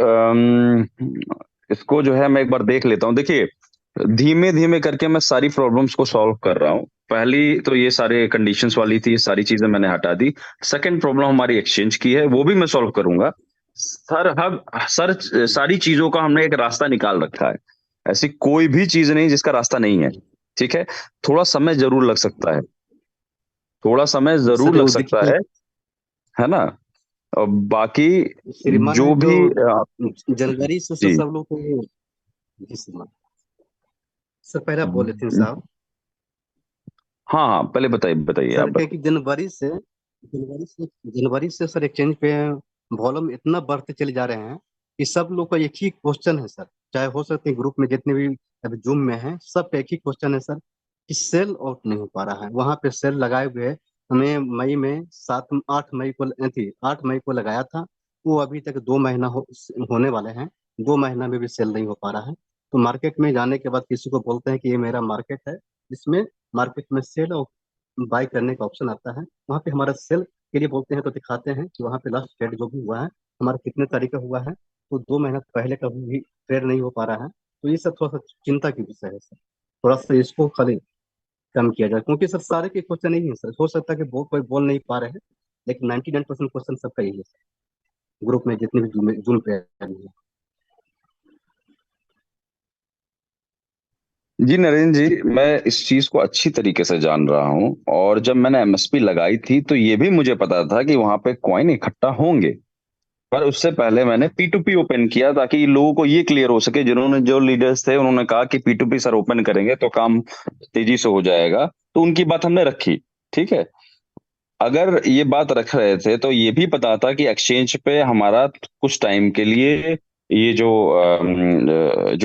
इसको जो है मैं एक बार देख लेता हूँ। देखिए धीमे धीमे करके मैं सारी प्रॉब्लम्स को सॉल्व कर रहा हूँ। पहली तो ये सारे कंडीशंस वाली थी, ये सारी चीजें मैंने हटा दी। सेकंड प्रॉब्लम हमारी एक्सचेंज की है, वो भी मैं सॉल्व करूंगा। सर सारी चीजों का हमने एक रास्ता निकाल रखा है, ऐसी कोई भी चीज नहीं जिसका रास्ता नहीं है। ठीक है, थोड़ा समय जरूर लग सकता है, थोड़ा समय जरूर सर लग वो सकता देखिए है ना। और बाकी श्रीमान है जो जो भी जनवरी से जी सब लोग को। जी श्रीमान। सर पहले आप बोले थे साहब। हाँ हाँ, पहले बताइए बताइए सर आप क्या कि जनवरी से सर एक्सचेंज पे वॉल्यूम इतना बढ़ते चले जा रहे हैं कि सब लोग का एक ही क्वेश्चन है सर। चाहे हो सकते हैं ग्रुप में जितने भी अभी जूम में हैं, सबका एक ही क्वेश्चन है सर कि सेल आउट नहीं हो पा रहा है। वहां पे सेल लगाए हुए हमें मई में 8 मई को लगाया था। वो अभी तक 2 महीना होने वाले हैं, 2 महीना में भी सेल नहीं हो पा रहा है। तो मार्केट में जाने के बाद किसी को बोलते हैं कि ये मेरा मार्केट है, जिसमें मार्केट में सेल और बाय करने का ऑप्शन आता है। वहाँ पे हमारा सेल के लिए बोलते हैं तो दिखाते हैं कि वहाँ पे लास्ट ट्रेड जो भी हुआ है हमारा कितने तारीख का हुआ है, तो 2 महीना पहले का भी ट्रेड नहीं हो पा रहा है। तो ये सब थोड़ा सा चिंता की विषय है सर। थोड़ा सा इसको खाली कम किया जाए, क्योंकि सर सारे के क्वेश्चन नहीं है सर। हो सकता है कि कोई बोल नहीं पा रहे हैं, लेकिन 99% क्वेश्चन सबका यही है सर, ग्रुप में जितने भी जूम पे हैं। जी नरेंद्र जी, मैं इस चीज को अच्छी तरीके से जान रहा हूँ। और जब मैंने एमएसपी लगाई थी तो ये भी मुझे पता था कि वहां पे कॉइन इकट्ठा होंगे। पर उससे पहले मैंने P2P ओपन किया ताकि लोगों को ये क्लियर हो सके। जिन्होंने जो लीडर्स थे उन्होंने कहा कि P2P सर ओपन करेंगे तो काम तेजी से हो जाएगा, तो उनकी बात हमने रखी। ठीक है। अगर ये बात रख रहे थे तो ये भी पता था कि एक्सचेंज पे हमारा कुछ टाइम के लिए ये जो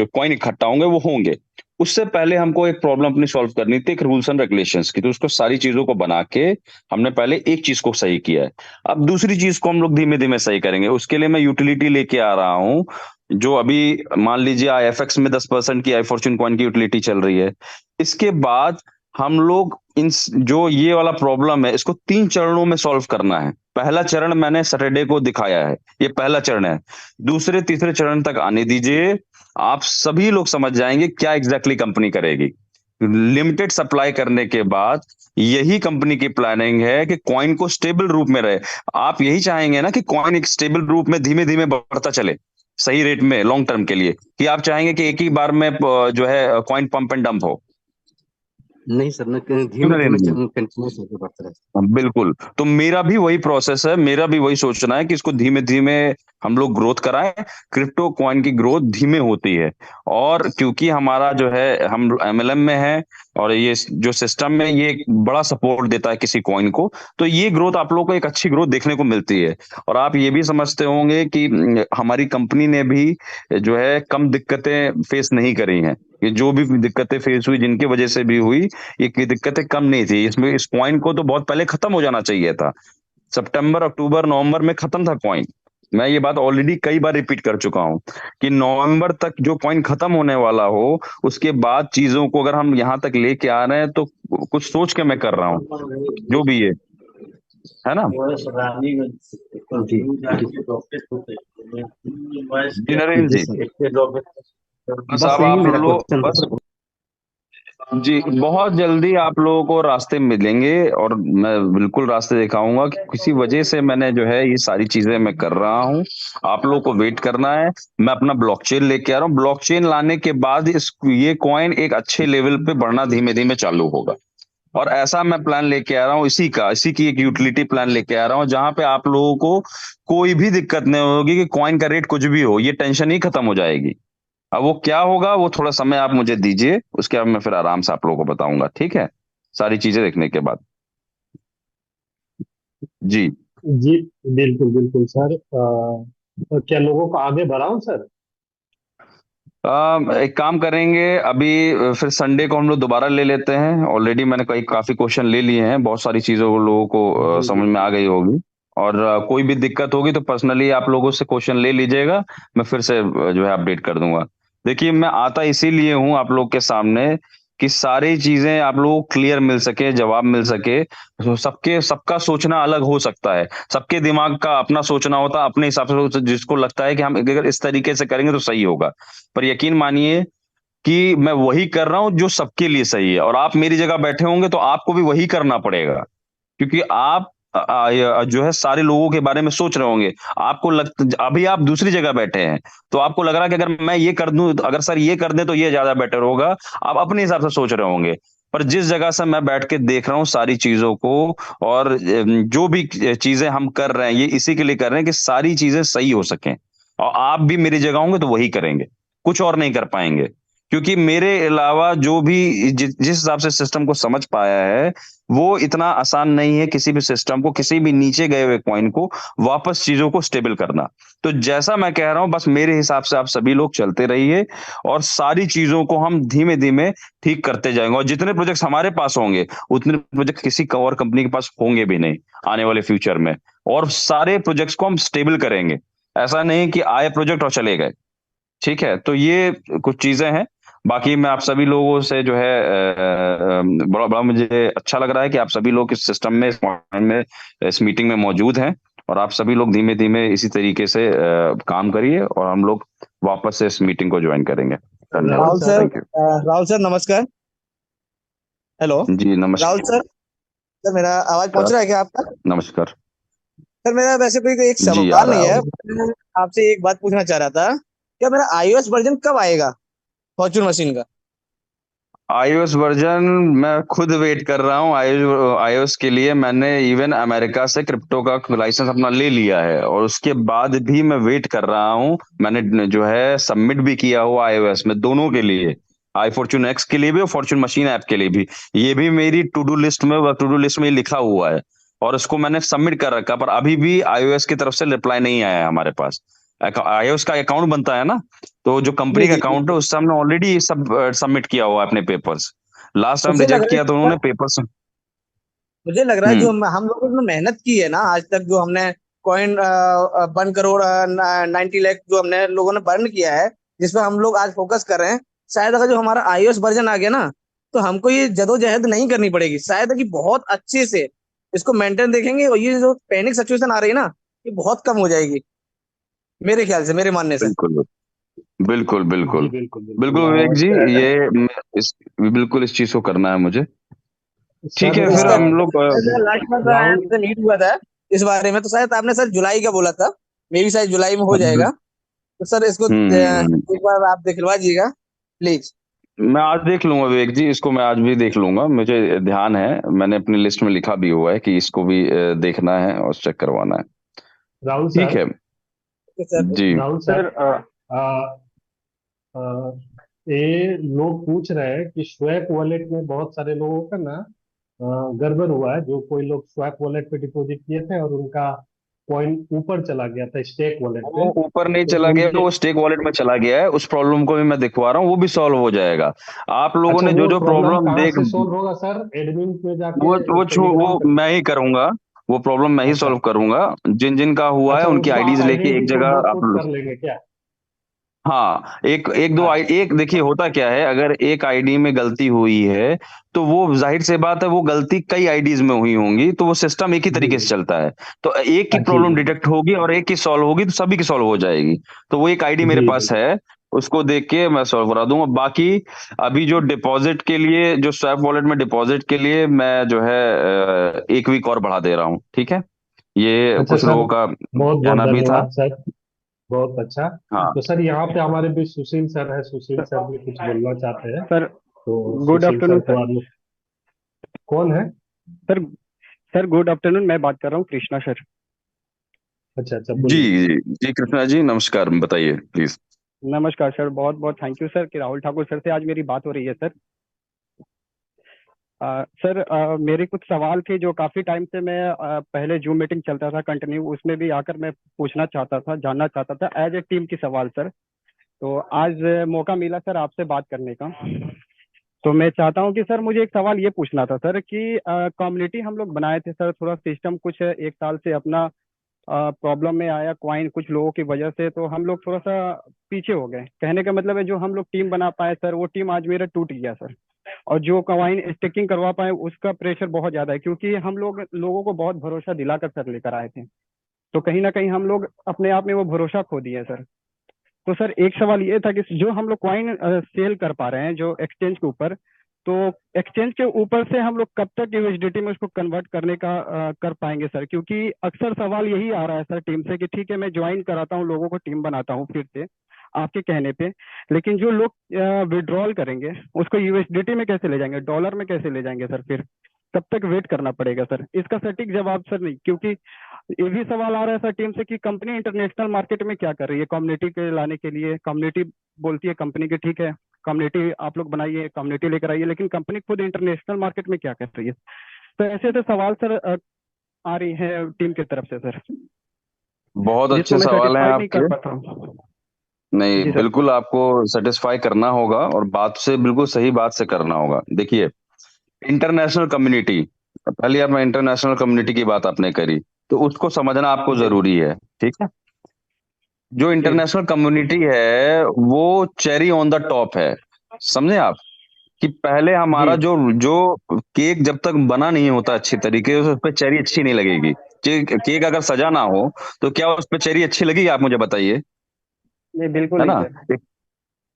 कॉइन इकट्ठा होंगे वो होंगे। उससे पहले हमको एक प्रॉब्लम अपनी सॉल्व करनी थी, एक रूल्स एंड रेगुलेशंस की। तो उसको सारी चीजों को बना के हमने पहले एक चीज को सही किया है। अब दूसरी चीज को हम लोग धीमे धीमे सही करेंगे। उसके लिए मैं यूटिलिटी लेके आ रहा हूँ। जो अभी मान लीजिए IFX में 10% की आई फॉर्च्यून कॉइन की यूटिलिटी चल रही है। इसके बाद हम लोग इन जो ये वाला प्रॉब्लम है इसको 3 चरणों में सॉल्व करना है। पहला चरण मैंने सैटरडे को दिखाया है, ये पहला चरण है। दूसरे तीसरे चरण तक आने दीजिए, आप सभी लोग समझ जाएंगे क्या एग्जैक्टली कंपनी करेगी। लिमिटेड सप्लाई करने के बाद यही कंपनी की प्लानिंग है कि कॉइन को स्टेबल रूप में रहे। आप यही चाहेंगे ना कि कॉइन एक स्टेबल रूप में धीमे धीमे बढ़ता चले सही रेट में लॉन्ग टर्म के लिए, कि आप चाहेंगे कि एक ही बार में जो है कॉइन पंप एंड डंप हो। नहीं सर, न क्यों धीमे धीमे नरेंद्र जी? कंटिन्यूस होकर बढ़ता रहे। बिल्कुल, तो मेरा भी वही प्रोसेस है, मेरा भी वही सोचना है कि इसको धीमे धीमे हम लोग ग्रोथ कराएं। क्रिप्टो कॉइन की ग्रोथ धीमे होती है। और क्योंकि हमारा जो है हम MLM में है और ये जो सिस्टम है ये एक बड़ा सपोर्ट देता है किसी कॉइन को, तो ये ग्रोथ आप लोगों को एक अच्छी ग्रोथ देखने को मिलती है। और आप ये भी समझते होंगे कि हमारी कंपनी ने भी जो है कम दिक्कतें फेस नहीं करी हैं। ये जो भी दिक्कतें फेस हुई जिनकी वजह से भी हुई, ये दिक्कतें कम नहीं थी। इसमें इस कॉइन को तो बहुत पहले खत्म हो जाना चाहिए था। सितंबर अक्टूबर नवंबर में खत्म था कॉइन। मैं ये बात ऑलरेडी कई बार रिपीट कर चुका हूं कि नवंबर तक जो कॉइन खत्म होने वाला हो, उसके बाद चीजों को अगर हम यहां तक लेके आ रहे हैं तो कुछ सोच के मैं कर रहा हूँ, जो भी है ना। जी जी नरेंद्र जी जी, सर, बस बस अब यही आप मेरा लोग क्वेश्चन था बस सर। जी बहुत जल्दी आप लोगों को रास्ते मिलेंगे और मैं बिल्कुल रास्ते दिखाऊंगा कि किसी वजह से मैंने जो है ये सारी चीजें मैं कर रहा हूँ। आप लोगों को वेट करना है। मैं अपना ब्लॉकचेन लेके आ रहा हूँ। ब्लॉकचेन लाने के बाद ये कॉइन एक अच्छे लेवल पे बढ़ना धीमे धीमे चालू होगा। और ऐसा मैं प्लान लेके आ रहा हूँ, इसी की एक यूटिलिटी प्लान लेके आ रहा हूँ जहां पे आप लोगों को कोई भी दिक्कत नहीं होगी कि कॉइन का रेट कुछ भी हो, ये टेंशन ही खत्म हो जाएगी। अब वो क्या होगा वो थोड़ा समय आप मुझे दीजिए, उसके बाद मैं फिर आराम से आप लोगों को बताऊंगा, ठीक है, सारी चीजें देखने के बाद। जी। जी बिल्कुल बिल्कुल सर। तो क्या लोगों को आगे बढ़ाऊं सर? एक काम करेंगे अभी, फिर संडे को हम लोग दोबारा ले लेते हैं। ऑलरेडी मैंने कई काफी क्वेश्चन ले लिए हैं, बहुत सारी चीजों को लोगों को जी समझ जी में आ गई होगी। और कोई भी दिक्कत होगी तो पर्सनली आप लोगों से क्वेश्चन ले लीजिएगा। मैं फिर से जो है अपडेट कर दूंगा। देखिए मैं आता इसीलिए हूँ आप लोग के सामने कि सारी चीजें आप लोगों को क्लियर मिल सके, जवाब मिल सके। तो सबका सोचना अलग हो सकता है, सबके दिमाग का अपना सोचना होता है अपने हिसाब से, जिसको लगता है कि हम अगर इस तरीके से करेंगे तो सही होगा। पर यकीन मानिए कि मैं वही कर रहा हूं जो सबके लिए सही है। और आप मेरी जगह बैठे होंगे तो आपको भी वही करना पड़ेगा, क्योंकि आप जो है सारे लोगों के बारे में सोच रहे होंगे। आपको अभी आप दूसरी जगह बैठे हैं तो आपको लग रहा है कि अगर मैं ये कर दूं, अगर सर ये कर दे तो ये ज्यादा बेटर होगा। आप अपने हिसाब से सोच रहे होंगे। पर जिस जगह से मैं बैठ के देख रहा हूँ सारी चीजों को, और जो भी चीजें हम कर रहे हैं ये इसी के लिए कर रहे हैं कि सारी चीजें सही हो सकें। और आप भी मेरी जगह होंगे तो वही करेंगे, कुछ और नहीं कर पाएंगे। क्योंकि मेरे अलावा जो भी जिस हिसाब से सिस्टम को समझ पाया है, वो इतना आसान नहीं है किसी भी सिस्टम को, किसी भी नीचे गए हुए कॉइन को वापस चीजों को स्टेबल करना। तो जैसा मैं कह रहा हूं, बस मेरे हिसाब से आप सभी लोग चलते रहिए और सारी चीजों को हम धीमे धीमे ठीक करते जाएंगे। और जितने प्रोजेक्ट्स हमारे पास होंगे उतने प्रोजेक्ट किसी और कंपनी के पास होंगे भी नहीं आने वाले फ्यूचर में। और सारे प्रोजेक्ट्स को हम स्टेबल करेंगे, ऐसा नहीं कि आए प्रोजेक्ट और चले गए। ठीक है, तो ये कुछ चीजें हैं। बाकी मैं आप सभी लोगों से जो है बड़ा बड़ा मुझे अच्छा लग रहा है कि आप सभी लोग इस सिस्टम में, इस पॉइंट में, इस मीटिंग में मौजूद हैं। और आप सभी लोग धीमे धीमे इसी तरीके से काम करिए और हम लोग वापस से इस मीटिंग को ज्वाइन करेंगे। राहुल धन्यवाद, sir thank you. Rahul sir नमस्कार। हेलो जी राहुल नमस्कार। सर, मेरा आवाज पहुंच रहा है क्या आपका? नमस्कार। सर मेरा वैसे कोई एक जी आ सवाल रहा नहीं है, है। मैं आपसे एक बात पूछना चाह रहा था। क्या मेरा iOS वर्जन कब आएगा फॉर्च्यून मशीन का? iOS वर्जन मैं खुद वेट कर रहा हूँ। iOS के लिए मैंने इवन अमेरिका से क्रिप्टो का लाइसेंस अपना ले लिया है और उसके बाद भी मैं वेट कर रहा हूँ। मैंने जो है सबमिट भी किया हुआ iOS में, दोनों के लिए, आई फॉर्च्यून एक्स के लिए भी और फॉर्च्यून मशीन ऐप के लिए भी। ये भी मेरी टू डू लिस्ट में लिखा हुआ है और इसको मैंने सबमिट कर रखा, पर अभी भी iOS की तरफ से रिप्लाई नहीं आया है हमारे पास। iOS का अकाउंट बनता है ना, तो जो कंपनी जी का जी जी अकाउंट है जी। उससे हमने ऑलरेडी सब सबमिट किया हुआ है अपने पेपर्स। लास्ट टाइम मुझे लग रिजेक्ट रहा है किया तो सर, उन्होंने पेपर्स। मुझे लग रहा है जो हम्म। हम लोगों ने मेहनत की है ना आज तक, जो हमने कॉइन 1 करोड़ 90 लाख जो हमने लोगों ने बर्न किया है, जिसपे हम लोग आज फोकस कर रहे हैं, शायद अगर जो हमारा iOS वर्जन आ गया ना, तो हमको ये जदोजहद नहीं करनी पड़ेगी। शायद कि बहुत अच्छे से इसको मेंटेन देखेंगे और ये जो पैनिक सिचुएशन आ रही है ना, ये बहुत कम हो जाएगी मेरे ख्याल से, मेरे मानने से। बिल्कुल बिल्कुल जी बिल्कुल बिल्कुल बिल्कुल। बिल्कुल विवेक जी, और ये इस बिल्कुल इस चीज को करना है मुझे। ठीक सर है, तो फिर इसका हम लोग मेरा लास्ट बार राहुल आपसे मीट हुआ था इस बारे में, तो शायद आपने सर जुलाई का बोला था, मे भी शायद जुलाई में हो जाएगा। तो सर इसको हम्म। एक बार आप दिखलवाइएगा प्लीज। मैं आज देख लूंगा विवेक जी, इसको मैं आज भी देख लूंगा। मुझे ध्यान है, मैंने अपनी लिस्ट में लिखा भी हुआ है कि इसको भी देखना है और चेक करवाना है। राहुल ठीक सर है सर जी। राहुल सर आ, ये लोग पूछ रहे हैं कि स्वैप वॉलेट में बहुत सारे लोगों का ना गड़बड़ हुआ है। जो कोई लोग स्वैप वॉलेट पे डिपॉजिट किए थे और उनका कॉइन ऊपर चला गया था स्टेक वॉलेट वो पे। ऊपर नहीं तो चला गया, उनके वो स्टेक वॉलेट में चला गया है। उस प्रॉब्लम को भी मैं दिखवा रहा हूँ, वो भी सॉल्व हो जाएगा। आप लोगों अच्छा, ने जो वो जो प्रॉब्लम प्रॉब्लम कहाँ देख, से सॉल्व होगा सर? एडमिन में जाके वो टेलीग्राम पे? मैं ही करूंगा। वो प्रॉब्लम मैं ही अच्छा सॉल्व करूंगा। जिन जिन का हुआ है अच्छा, उनकी उसको आप आईडीज लेके एक आइडेंटिटी जगह पुट आप, कर लेंगे क्या? हाँ, एक दो अच्छा एक देखिए होता क्या है, अगर एक आईडी में गलती हुई है तो वो जाहिर से बात है वो गलती कई आईडीज में हुई होंगी, तो वो सिस्टम एक ही जी तरीके से जी। चलता है। तो एक की जी प्रॉब्लम जी डिटेक्ट होगी और एक की सॉल्व होगी तो सभी की सॉल्व हो जाएगी। तो वो एक आईडी मेरे जी जी। पास है, उसको देख के मैं सॉल्व करा दूंगा। बाकी अभी जो डिपॉजिट के लिए, जो स्वैप वॉलेट में डिपॉजिट के लिए मैं जो है एक वीक और बढ़ा दे रहा हूँ। ठीक है, ये अच्छा कुछ सर, लोगों का बहुत बहुत कहना भी था। धन्यवाद सर। बहुत अच्छा। हाँ तो सर यहाँ पे हमारे बीच सुशील सर है, सुशील सर भी कुछ बोलना चाहते हैं। सर तो गुड सुशील सर आफ्टरनून को सर। आप कौन है? सर सर गुड आफ्टरनून, मैं बात कर रहा हूँ कृष्णा सर। अच्छा अच्छा, जी बोलिए। जी जी, कृष्णा जी नमस्कार, बताइए प्लीज। नमस्कार सर, बहुत बहुत थैंक यू सर कि राहुल ठाकुर सर से आज मेरी बात हो रही है सर। सर मेरे कुछ सवाल थे जो काफ़ी टाइम से मैं पहले जूम मीटिंग चलता था कंटिन्यू, उसमें भी आकर मैं पूछना चाहता था, जानना चाहता था एज ए टीम की सवाल सर। तो आज मौका मिला सर आपसे बात करने का। तो मैं चाहता हूँ कि सर मुझे एक सवाल ये पूछना था सर कि कम्युनिटी हम लोग बनाए थे सर, थोड़ा सिस्टम कुछ एक साल से अपना प्रॉब्लम में आया क्वाइन कुछ लोगों की वजह से, तो हम लोग थोड़ा सा पीछे हो गए। कहने का मतलब है जो हम लोग टीम बना पाए सर, वो टीम आज मेरा टूट गया सर। और जो क्वाइन स्टेकिंग करवा पाए उसका प्रेशर बहुत ज्यादा है, क्योंकि हम लोग लोगों को बहुत भरोसा दिलाकर सर लेकर आए थे। तो कहीं ना कहीं हम लोग अपने आप में वो भरोसा खो दिए सर। तो सर एक सवाल ये था कि जो हम लोग क्वाइन सेल कर पा रहे हैं जो एक्सचेंज के ऊपर, तो एक्सचेंज के ऊपर से हम लोग कब तक यूएसडीटी में उसको कन्वर्ट करने का कर पाएंगे सर? क्योंकि अक्सर सवाल यही आ रहा है सर टीम से कि ठीक है मैं ज्वाइन कराता हूँ लोगों को, टीम बनाता हूँ फिर से आपके कहने पे, लेकिन जो लोग विड्रॉल करेंगे उसको यूएसडीटी में कैसे ले जाएंगे, डॉलर में कैसे ले जाएंगे सर? फिर कब तक वेट करना पड़ेगा सर? इसका सटीक जवाब सर नहीं, क्योंकि ये भी सवाल आ रहा है सर टीम से कि कंपनी इंटरनेशनल मार्केट में क्या कर रही है कम्युनिटी के लाने के लिए। कम्युनिटी बोलती है कंपनी की ठीक है कम्युनिटी आप लोग बनाइए, कम्युनिटी लेकर आइए, लेकिन कंपनी खुद इंटरनेशनल मार्केट में क्या कर रही है? तो ऐसे ऐसे सवाल सर आ रही है टीम की तरफ से सर, बहुत जिसको अच्छे मैं सवाल हैं सेटिस्फाई नहीं कर आपके। पाता हूँ। नहीं, जी सर। बिल्कुल आपको सेटिस्फाई करना होगा और बात से बिल्कुल सही बात से करना होगा। देखिए, इंटरनेशनल कम्युनिटी, पहले आपने इंटरनेशनल कम्युनिटी की बात आपने करी, तो उसको समझना आपको जी जरूरी है। ठीक है, जो जी इंटरनेशनल कम्युनिटी है वो चेरी ऑन द टॉप है। समझे आप कि पहले हमारा जी जो जो केक जब तक बना नहीं होता अच्छी तरीके से, उस पर चेरी अच्छी नहीं लगेगी। केक अगर सजा ना हो तो क्या उस पर चेरी अच्छी लगेगी? आप मुझे बताइए, नहीं, बिल्कुल है नहीं ना? सर।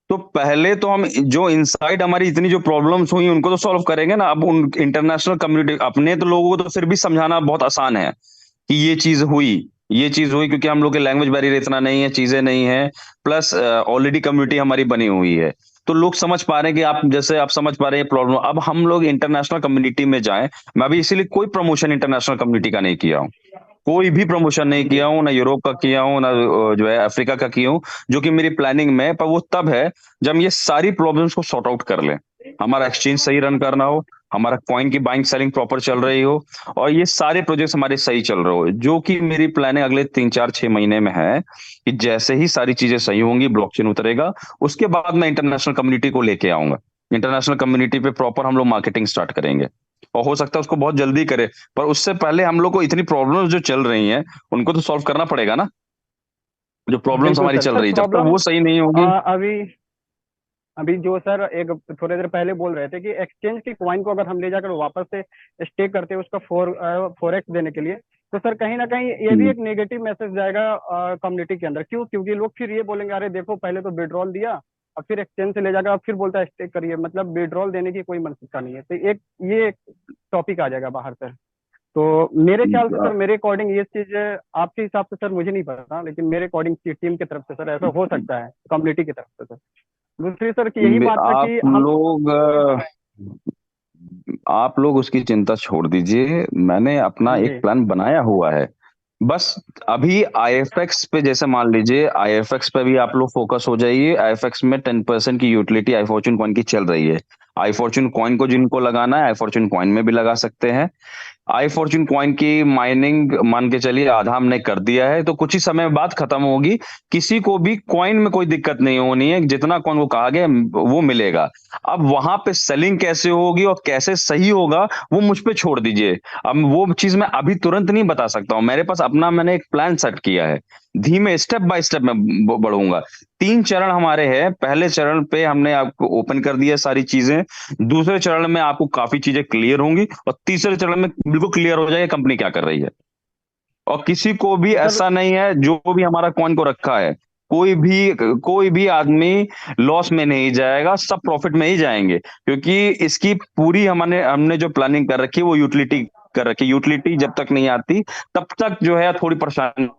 तो पहले तो हम जो इनसाइड हमारी इतनी जो प्रॉब्लम्स हुई उनको तो सॉल्व करेंगे ना। अब उन इंटरनेशनल कम्युनिटी, अपने तो लोगों को तो फिर भी समझाना बहुत आसान है कि ये चीज हुई क्योंकि हम लोग के लैंग्वेज बैरियर इतना नहीं है, चीजें नहीं है, प्लस ऑलरेडी कम्युनिटी हमारी बनी हुई है। तो लोग समझ पा रहे हैं कि आप जैसे आप समझ पा रहे हैं प्रॉब्लम। अब हम लोग इंटरनेशनल कम्युनिटी में जाएं। मैं अभी इसीलिए कोई प्रमोशन इंटरनेशनल कम्युनिटी का नहीं किया हूं, कोई भी प्रमोशन नहीं जी किया हूं, ना यूरोप का किया हूं, ना जो है अफ्रीका का किया हूं, जो कि मेरी प्लानिंग में है। पर वो तब है जब हम ये सारी प्रॉब्लम्स को सॉर्ट आउट कर लें, हमारा एक्सचेंज सही रन करना हो, हमारा कॉइन की बाइंग सेलिंग प्रॉपर चल रही हो, और ये सारे प्रोजेक्ट्स हमारे सही चल रहे हो। जो कि मेरी प्लानिंग अगले 3 4 6 महीने में है कि जैसे ही सारी चीजें सही होंगी, ब्लॉकचेन उतरेगा, उसके बाद मैं इंटरनेशनल कम्युनिटी को लेके आऊंगा। इंटरनेशनल कम्युनिटी पे प्रॉपर हम लोग मार्केटिंग स्टार्ट करेंगे, और हो सकता है उसको बहुत जल्दी करे। पर उससे पहले हम लोग को इतनी प्रॉब्लम्स जो चल रही हैं उनको तो सॉल्व करना पड़ेगा ना। जो प्रॉब्लम्स बिल्कुल हमारी सर। चल सर रही, जब तक प्रॉब्लम वो सही नहीं होगी। अभी अभी जो सर एक थोड़ी देर पहले बोल रहे थे कि एक्सचेंज की कॉइन को अगर हम ले जाकर वापस से स्टेक करते हैं उसका फोरेक्स देने के लिए, तो सर कहीं ना कहीं ये भी हम्म, एक नेगेटिव मैसेज जाएगा कम्युनिटी के अंदर। क्यों? क्योंकि लोग फिर ये बोलेंगे अरे देखो पहले तो विड्रॉल दिया, अब फिर एक्सचेंज से ले जाकर अब फिर बोलता है स्टेक करिए, मतलब विड्रॉल देने की कोई मानसिकता नहीं है। तो एक ये टॉपिक आ जाएगा बाहर सर। तो मेरे ख्याल से सर, मेरे अकॉर्डिंग ये चीज आपके हिसाब से सर मुझे नहीं पता, लेकिन मेरे अकॉर्डिंग टीम की तरफ से सर ऐसा हो सकता है, कम्युनिटी की तरफ से सर। दूसरी सर की यही बात था आप कि हम लोग आप लोग उसकी चिंता छोड़ दीजिए, मैंने अपना एक जी प्लान बनाया हुआ है। बस अभी आईएफएक्स पे, जैसे मान लीजिए आईएफएक्स पे भी आप लोग फोकस हो जाइए। आईएफएक्स में 10% की यूटिलिटी आई फॉर्च्यून कॉइन की चल रही है। आई फॉर्च्यून कॉइन को जिनको लगाना है, आई फॉर्च्यून कॉइन में भी लगा सकते हैं। आई फॉर्च्यून कॉइन की माइनिंग मान के चलिए आधा हमने कर दिया है, तो कुछ ही समय बाद खत्म होगी। किसी को भी कॉइन में कोई दिक्कत नहीं होनी है, जितना कॉइन को कहा गया वो मिलेगा। अब वहां पे सेलिंग कैसे होगी और कैसे सही होगा वो मुझ पे छोड़ दीजिए। अब वो चीज मैं अभी तुरंत नहीं बता सकता हूँ। मेरे पास अपना मैंने एक प्लान सेट किया है, धीमे स्टेप बाय स्टेप मैं बढ़ूंगा। 3 चरण हमारे हैं। पहले चरण पे हमने आपको ओपन कर दिया सारी चीजें, दूसरे चरण में आपको काफी चीजें क्लियर होंगी, और तीसरे चरण में बिल्कुल क्लियर हो जाएगा कंपनी क्या कर रही है। और किसी को भी सर। ऐसा नहीं है, जो भी हमारा कॉइन को रखा है, कोई भी आदमी लॉस में नहीं जाएगा, सब प्रॉफिट में ही जाएंगे। क्योंकि इसकी पूरी हमने हमने जो प्लानिंग कर रखी है वो यूटिलिटी कर रखी है। यूटिलिटी जब तक नहीं आती तब तक जो है थोड़ी परेशानी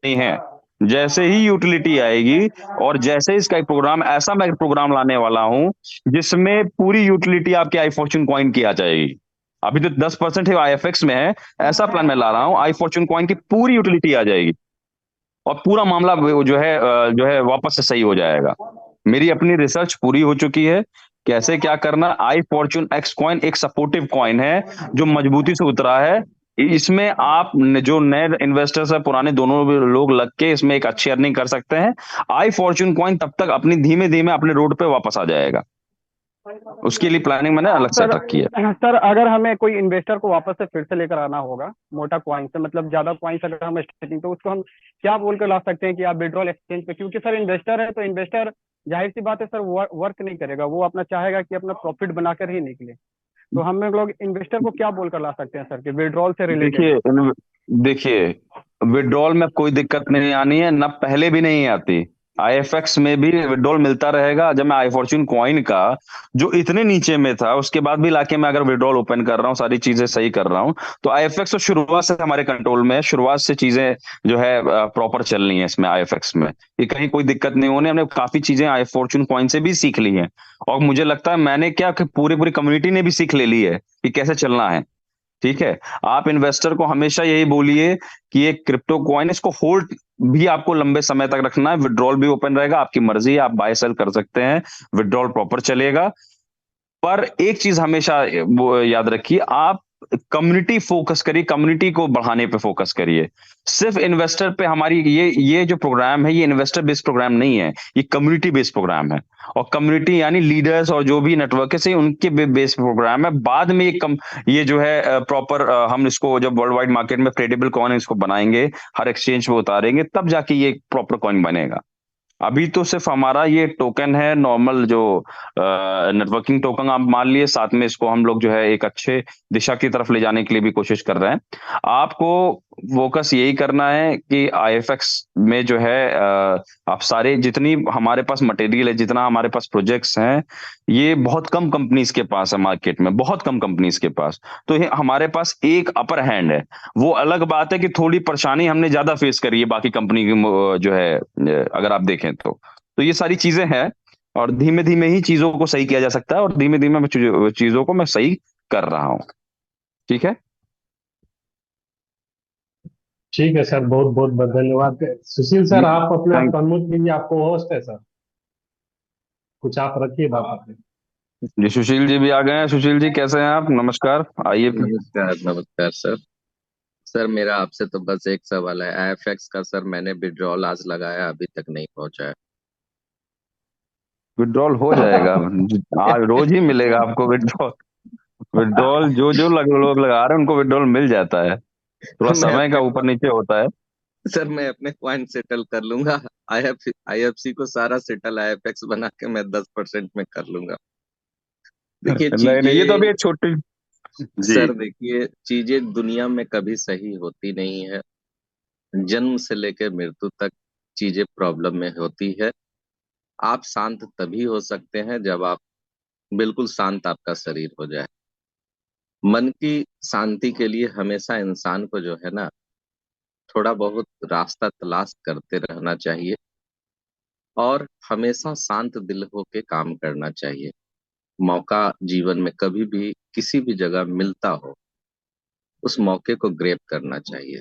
है। जैसे ही यूटिलिटी आएगी और जैसे इसका एक प्रोग्राम, ऐसा मैं प्रोग्राम लाने वाला हूं जिसमें पूरी यूटिलिटी आपके आई फॉर्च्यून कॉइन की आ जाएगी। अभी तो 10% है आईएफएक्स में है, ऐसा प्लान मैं ला रहा हूं, आई फॉर्च्यून कॉइन की पूरी यूटिलिटी आ जाएगी और पूरा मामला जो है वापस से सही हो जाएगा। मेरी अपनी रिसर्च पूरी हो चुकी है, कैसे क्या करना। आई फॉर्च्यून एक्स कॉइन एक सपोर्टिव कॉइन है जो मजबूती से उतरा है। इसमें आप जो नए इन्वेस्टर्स है पुराने दोनों भी लोग लग के इसमें एक अच्छी अर्निंग कर सकते हैं। आई फॉर्च्यून कॉइन तब तक अपनी धीमे धीमे अपने रोड पे वापस आ जाएगा। उसके लिए प्लानिंग मैंने अलग सर सेट रखी है। सर अगर हमें कोई इन्वेस्टर को वापस से फिर से लेकर आना होगा मोटा कॉइन से, मतलब ज्यादा कॉइन्स अगर हम स्टेकिंग, तो उसको हम क्या बोलकर ला सकते हैं कि आप विड्रॉल एक्सचेंज पे? क्योंकि सर इन्वेस्टर है तो इन्वेस्टर जाहिर सी बात है सर वर्क नहीं करेगा, वो अपना चाहेगा कि अपना प्रॉफिट बनाकर ही निकले। तो हम लोग इन्वेस्टर को क्या बोलकर ला सकते हैं सर कि विड्रॉल से रिलेटेड? देखिए विड्रॉल में कोई दिक्कत नहीं आनी है, ना पहले भी नहीं आती। आईएफएक्स में भी विड्रॉल मिलता रहेगा। जब मैं आई फॉर्च्यून कॉइन का जो इतने नीचे में था उसके बाद भी लाके मैं अगर विड्रॉल ओपन कर रहा हूँ, सारी चीजें सही कर रहा हूँ, तो आईएफएक्स तो शुरुआत से हमारे कंट्रोल में है। शुरुआत से चीजें जो है प्रॉपर चल रही है इसमें आईएफएक्स में। ये कहीं कोई दिक्कत नहीं होने। हमने काफी चीजें आई फॉर्च्यून कॉइन से भी सीख ली हैं, और मुझे लगता है मैंने क्या कि पूरी पूरी कम्युनिटी ने भी सीख ले ली है कि कैसे चलना है। ठीक है, आप इन्वेस्टर को हमेशा यही बोलिए कि ये क्रिप्टो कॉइन, इसको होल्ड भी आपको लंबे समय तक रखना है, विड्रॉल भी ओपन रहेगा, आपकी मर्जी है, आप बाय सेल कर सकते हैं, विड्रॉल प्रॉपर चलेगा। पर एक चीज हमेशा वो याद रखिए, आप कम्युनिटी फोकस करिए, कम्युनिटी को बढ़ाने पे फोकस करिए। सिर्फ इन्वेस्टर पे हमारी ये जो प्रोग्राम है, ये इन्वेस्टर बेस्ड प्रोग्राम नहीं है, ये कम्युनिटी बेस्ड प्रोग्राम है। और कम्युनिटी यानी लीडर्स और जो भी नेटवर्क है उनके बेस्ड प्रोग्राम है। बाद में ये जो है प्रॉपर हम इसको जब वर्ल्ड वाइड मार्केट में ट्रेडेबल कॉइन इसको बनाएंगे, हर एक्सचेंज पे उतारेंगे, तब जाके ये प्रॉपर कॉइन बनेगा। अभी तो सिर्फ हमारा ये टोकन है, नॉर्मल जो नेटवर्किंग टोकन आप मान लिए, साथ में इसको हम लोग जो है एक अच्छे दिशा की तरफ ले जाने के लिए भी कोशिश कर रहे हैं। आपको फोकस यही करना है कि आईएफएक्स में जो है आप सारे जितनी हमारे पास मटेरियल है, जितना हमारे पास प्रोजेक्ट्स हैं, ये बहुत कम कंपनीज के पास है मार्केट में, बहुत कम कंपनीज के पास। तो ये हमारे पास एक अपर हैंड है। वो अलग बात है कि थोड़ी परेशानी हमने ज्यादा फेस करी है बाकी कंपनी की जो है अगर आप देखें तो ये सारी चीजें हैं। और धीमे धीमे ही चीजों को सही किया जा सकता है, और धीमे धीमे मैं चीजों को मैं सही कर रहा हूँ। ठीक है। ठीक है सर, बहुत बहुत धन्यवाद। सुशील सर, आप अपने आप थैंक अनम्यूट कीजिए, आपको होस्ट है सर, कुछ आप रखिए बात अपने। जी, सुशील जी भी आ गए हैं। सुशील जी कैसे हैं आप? नमस्कार, आइए। नमस्कार नमस्कार सर। सर मेरा आपसे तो बस एक सवाल है, आईएफएक्स का सर मैंने विड्रॉल आज लगाया, अभी तक नहीं पहुंचा है। विड्रॉल हो जाएगा, आज रोज ही मिलेगा आपको विड्रॉल। विड्रॉल जो जो लोग लगा रहे हैं उनको विड्रॉल मिल जाता है, थोड़ा मैं समय का अपने ऊपर नीचे होता है। सर मैं अपने क्वाइन सेटल कर लूंगा, आईएफसी को सारा सेटल आईएफएक्स बना के मैं 10% में कर लूंगा। देखिए नहीं नहीं, ये तो अभी चीजें, एक छोटी। जी। सर देखिए चीजें दुनिया में कभी सही होती नहीं है। जन्म से लेकर मृत्यु तक चीजें प्रॉब्लम में होती है। आप शांत तभी हो सकते हैं जब आप बिल्कुल शांत आपका शरीर हो जाए। मन की शांति के लिए हमेशा इंसान को जो है ना, थोड़ा बहुत रास्ता तलाश करते रहना चाहिए और हमेशा शांत दिल होके काम करना चाहिए। मौका जीवन में कभी भी किसी भी जगह मिलता हो, उस मौके को ग्रैब करना चाहिए।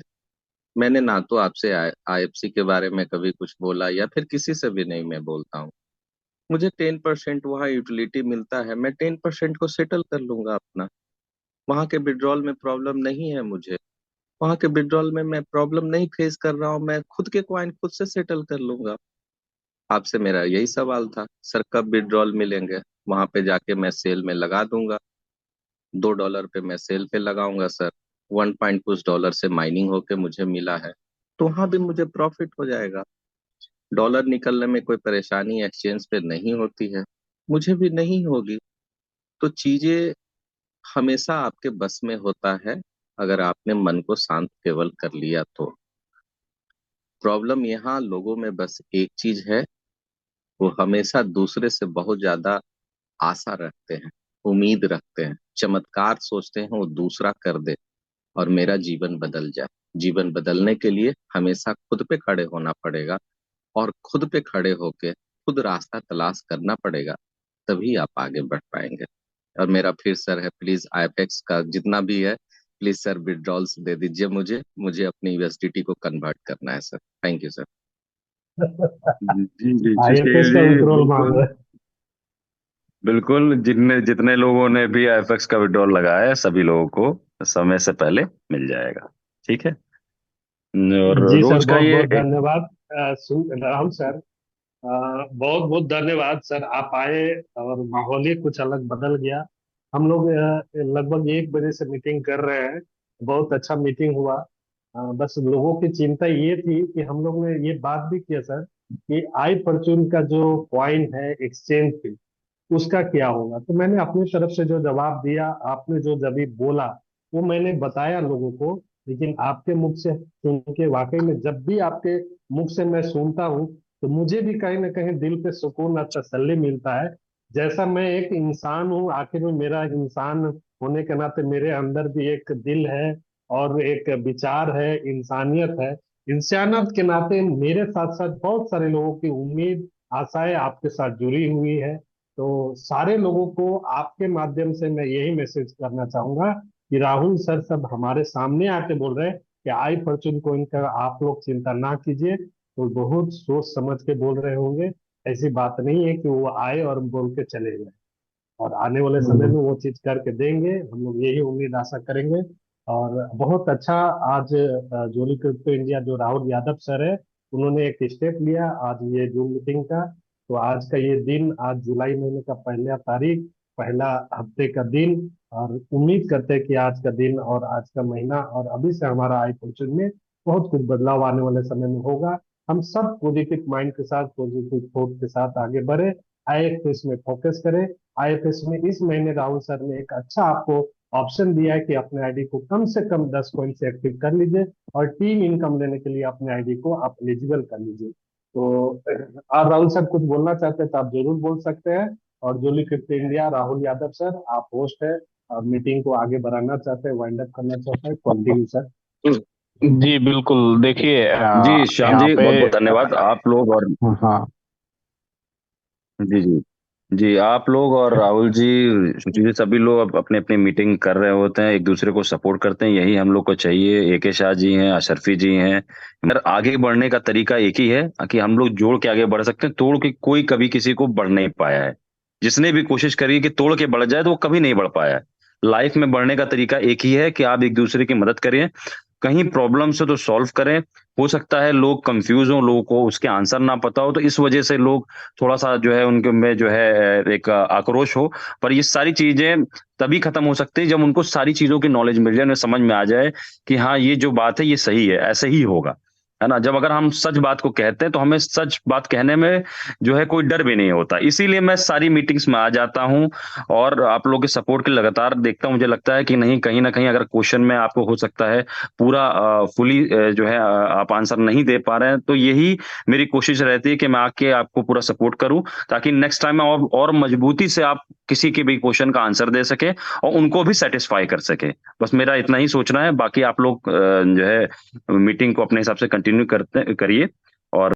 मैंने ना तो आपसे आईएफसी के बारे में कभी कुछ बोला, या फिर किसी से भी नहीं मैं बोलता हूँ। मुझे 10% वहाँ यूटिलिटी मिलता है, मैं 10% को सेटल कर लूंगा अपना। वहाँ के विड्रॉल में प्रॉब्लम नहीं है मुझे, वहाँ के विड्रॉल में मैं प्रॉब्लम नहीं फेस कर रहा हूँ, मैं खुद के कॉइन खुद से सेटल कर लूंगा। आपसे मेरा यही सवाल था सर, कब विड्रॉल मिलेंगे? वहां पे जाके मैं सेल में लगा दूंगा, $2 पे मैं सेल पे लगाऊंगा सर। 1 पॉइंट कुछ डॉलर से माइनिंग होके मुझे मिला है, तो वहां भी मुझे प्रॉफिट हो जाएगा। डॉलर निकलने में कोई परेशानी एक्सचेंज पे नहीं होती है, मुझे भी नहीं होगी। तो चीजें हमेशा आपके बस में होता है, अगर आपने मन को शांत केवल कर लिया तो। प्रॉब्लम यहाँ लोगों में बस एक चीज है, वो हमेशा दूसरे से बहुत ज्यादा आशा रखते हैं, उम्मीद रखते हैं, चमत्कार सोचते हैं वो दूसरा कर दे और मेरा जीवन बदल जाए। जीवन बदलने के लिए हमेशा खुद पे खड़े होना पड़ेगा, और खुद पे खड़े होके खुद रास्ता तलाश करना पड़ेगा, तभी आप आगे बढ़ पाएंगे। और मेरा फिर सर है, प्लीज आईएफएक्स का जितना भी है, प्लीज सर विड्रॉल्स दे दीजिए मुझे, मुझे अपनी यूएसडीटी को कन्वर्ट करना है सर। Thank you sir. जी जी, आईएफएस सुशील का जी विड्रॉल मांग बिल्कुल। रहे बिल्कुल, जितने जितने लोगों ने भी आईएफएक्स का विड्रॉल लगाया है, सभी लोगों को समय से पहले मिल जाएगा। ठीक है। और हैं। जी सर, रोज का बहुत ये बहुत धन्यवाद। राहुल सर, बहुत बहुत धन्यवाद सर, आप आए और माहौल ही कुछ अलग बदल गया। हम लोग लगभग 1 बजे से मीटिंग कर रहे हैं, बहुत अच्छा मीटिंग हुआ। बस लोगों की चिंता ये थी कि हम लोग ने ये बात भी किया सर कि आई परचून का जो कॉइन है एक्सचेंज पे, उसका क्या होगा। तो मैंने अपनी तरफ से जो जवाब दिया, आपने जो जब भी बोला वो मैंने बताया लोगों को। लेकिन आपके मुख से सुन के वाकई में, जब भी आपके मुख से मैं सुनता हूँ, तो मुझे भी कहीं ना कहीं दिल पे सुकून और तसल्ली मिलता है। जैसा मैं एक इंसान हूँ, आखिर में मेरा इंसान होने के नाते मेरे अंदर भी एक दिल है और एक विचार है, इंसानियत है। इंसानियत के नाते मेरे साथ साथ बहुत सारे लोगों की उम्मीद, आशाएं आपके साथ जुड़ी हुई है। तो सारे लोगों को आपके माध्यम से मैं यही मैसेज करना चाहूंगा कि राहुल सर सब हमारे सामने आके बोल रहे हैं कि आई फॉर्चून कोइन का आप लोग चिंता ना कीजिए, तो बहुत सोच समझ के बोल रहे होंगे। ऐसी बात नहीं है कि वो आए और बोल के चले गए, और आने वाले समय में वो चीज करके देंगे, हम लोग यही उम्मीद आशा करेंगे। और बहुत अच्छा आज जोली क्रिप्टो इंडिया जो राहुल यादव सर है, उन्होंने एक स्टेप लिया आज ये जूम मीटिंग का। तो आज का ये दिन, आज जुलाई महीने का पहला तारीख, पहला हफ्ते का दिन, और उम्मीद करते हैं कि आज का दिन और आज का महीना और अभी से हमारा आई फॉर्चून में बहुत कुछ बदलाव आने वाले समय में होगा। हम सब पॉजिटिव माइंड के साथ, पॉजिटिव थॉट के साथ आगे बढ़े, आईएफएस में फोकस करें। आईएफएस में इस महीने राहुल सर ने एक अच्छा आपको ऑप्शन दिया है कि अपने आईडी को कम से कम 10 कॉइन से एक्टिव कर लीजिए, और टीम इनकम लेने के लिए अपने आईडी को आप एलिजिबल कर लीजिए। तो आप राहुल सर कुछ बोलना चाहते हैं तो आप जरूर बोल सकते हैं। और jolly crypto India Rahul Yadav sir, आप होस्ट है और मीटिंग को आगे बढ़ाना चाहते हैं, वाइंड अप करना चाहते हैं, कंटिन्यू सर। जी बिल्कुल, देखिए जी श्याम यहाँ जी, पे बहुत बहुत धन्यवाद आप लोग और हाँ जी जी जी, आप लोग और राहुल जी, सुशील जी, सभी लोग अब अपने अपनी मीटिंग कर रहे होते हैं, एक दूसरे को सपोर्ट करते हैं, यही हम लोग को चाहिए। एके शाह जी हैं, अशरफी जी हैं, मगर आगे बढ़ने का तरीका एक ही है कि हम लोग जोड़ के आगे बढ़ सकते हैं, तोड़ के कोई कभी किसी को बढ़ नहीं पाया है। जिसने भी कोशिश करी कि तोड़ के बढ़ जाए तो वो कभी नहीं बढ़ पाया है। लाइफ में बढ़ने का तरीका एक ही है कि आप एक दूसरे की मदद करें, कहीं प्रॉब्लम्स हो तो सॉल्व करें। हो सकता है लोग कंफ्यूज हो, लोगों को उसके आंसर ना पता हो, तो इस वजह से लोग थोड़ा सा जो है उनके में जो है एक आक्रोश हो। पर ये सारी चीजें तभी खत्म हो सकती है जब उनको सारी चीजों की नॉलेज मिल जाए, उन्हें समझ में आ जाए कि हाँ ये जो बात है ये सही है, ऐसे ही होगा, है ना। जब अगर हम सच बात को कहते हैं तो हमें सच बात कहने में जो है कोई डर भी नहीं होता। इसीलिए मैं सारी मीटिंग्स में आ जाता हूँ और आप लोगों के सपोर्ट के लगातार देखता हूँ। मुझे लगता है कि नहीं, कहीं ना कहीं अगर क्वेश्चन में आपको हो सकता है पूरा फुली जो है आप आंसर नहीं दे पा रहे हैं, तो यही मेरी कोशिश रहती है कि मैं आके आपको पूरा सपोर्ट करूं, ताकि नेक्स्ट टाइम और मजबूती से आप किसी के भी क्वेश्चन का आंसर दे सके और उनको भी सेटिस्फाई कर सके। बस मेरा इतना ही सोचना है, बाकी आप लोग जो है मीटिंग को अपने हिसाब से कंटिन्यू करते करिए।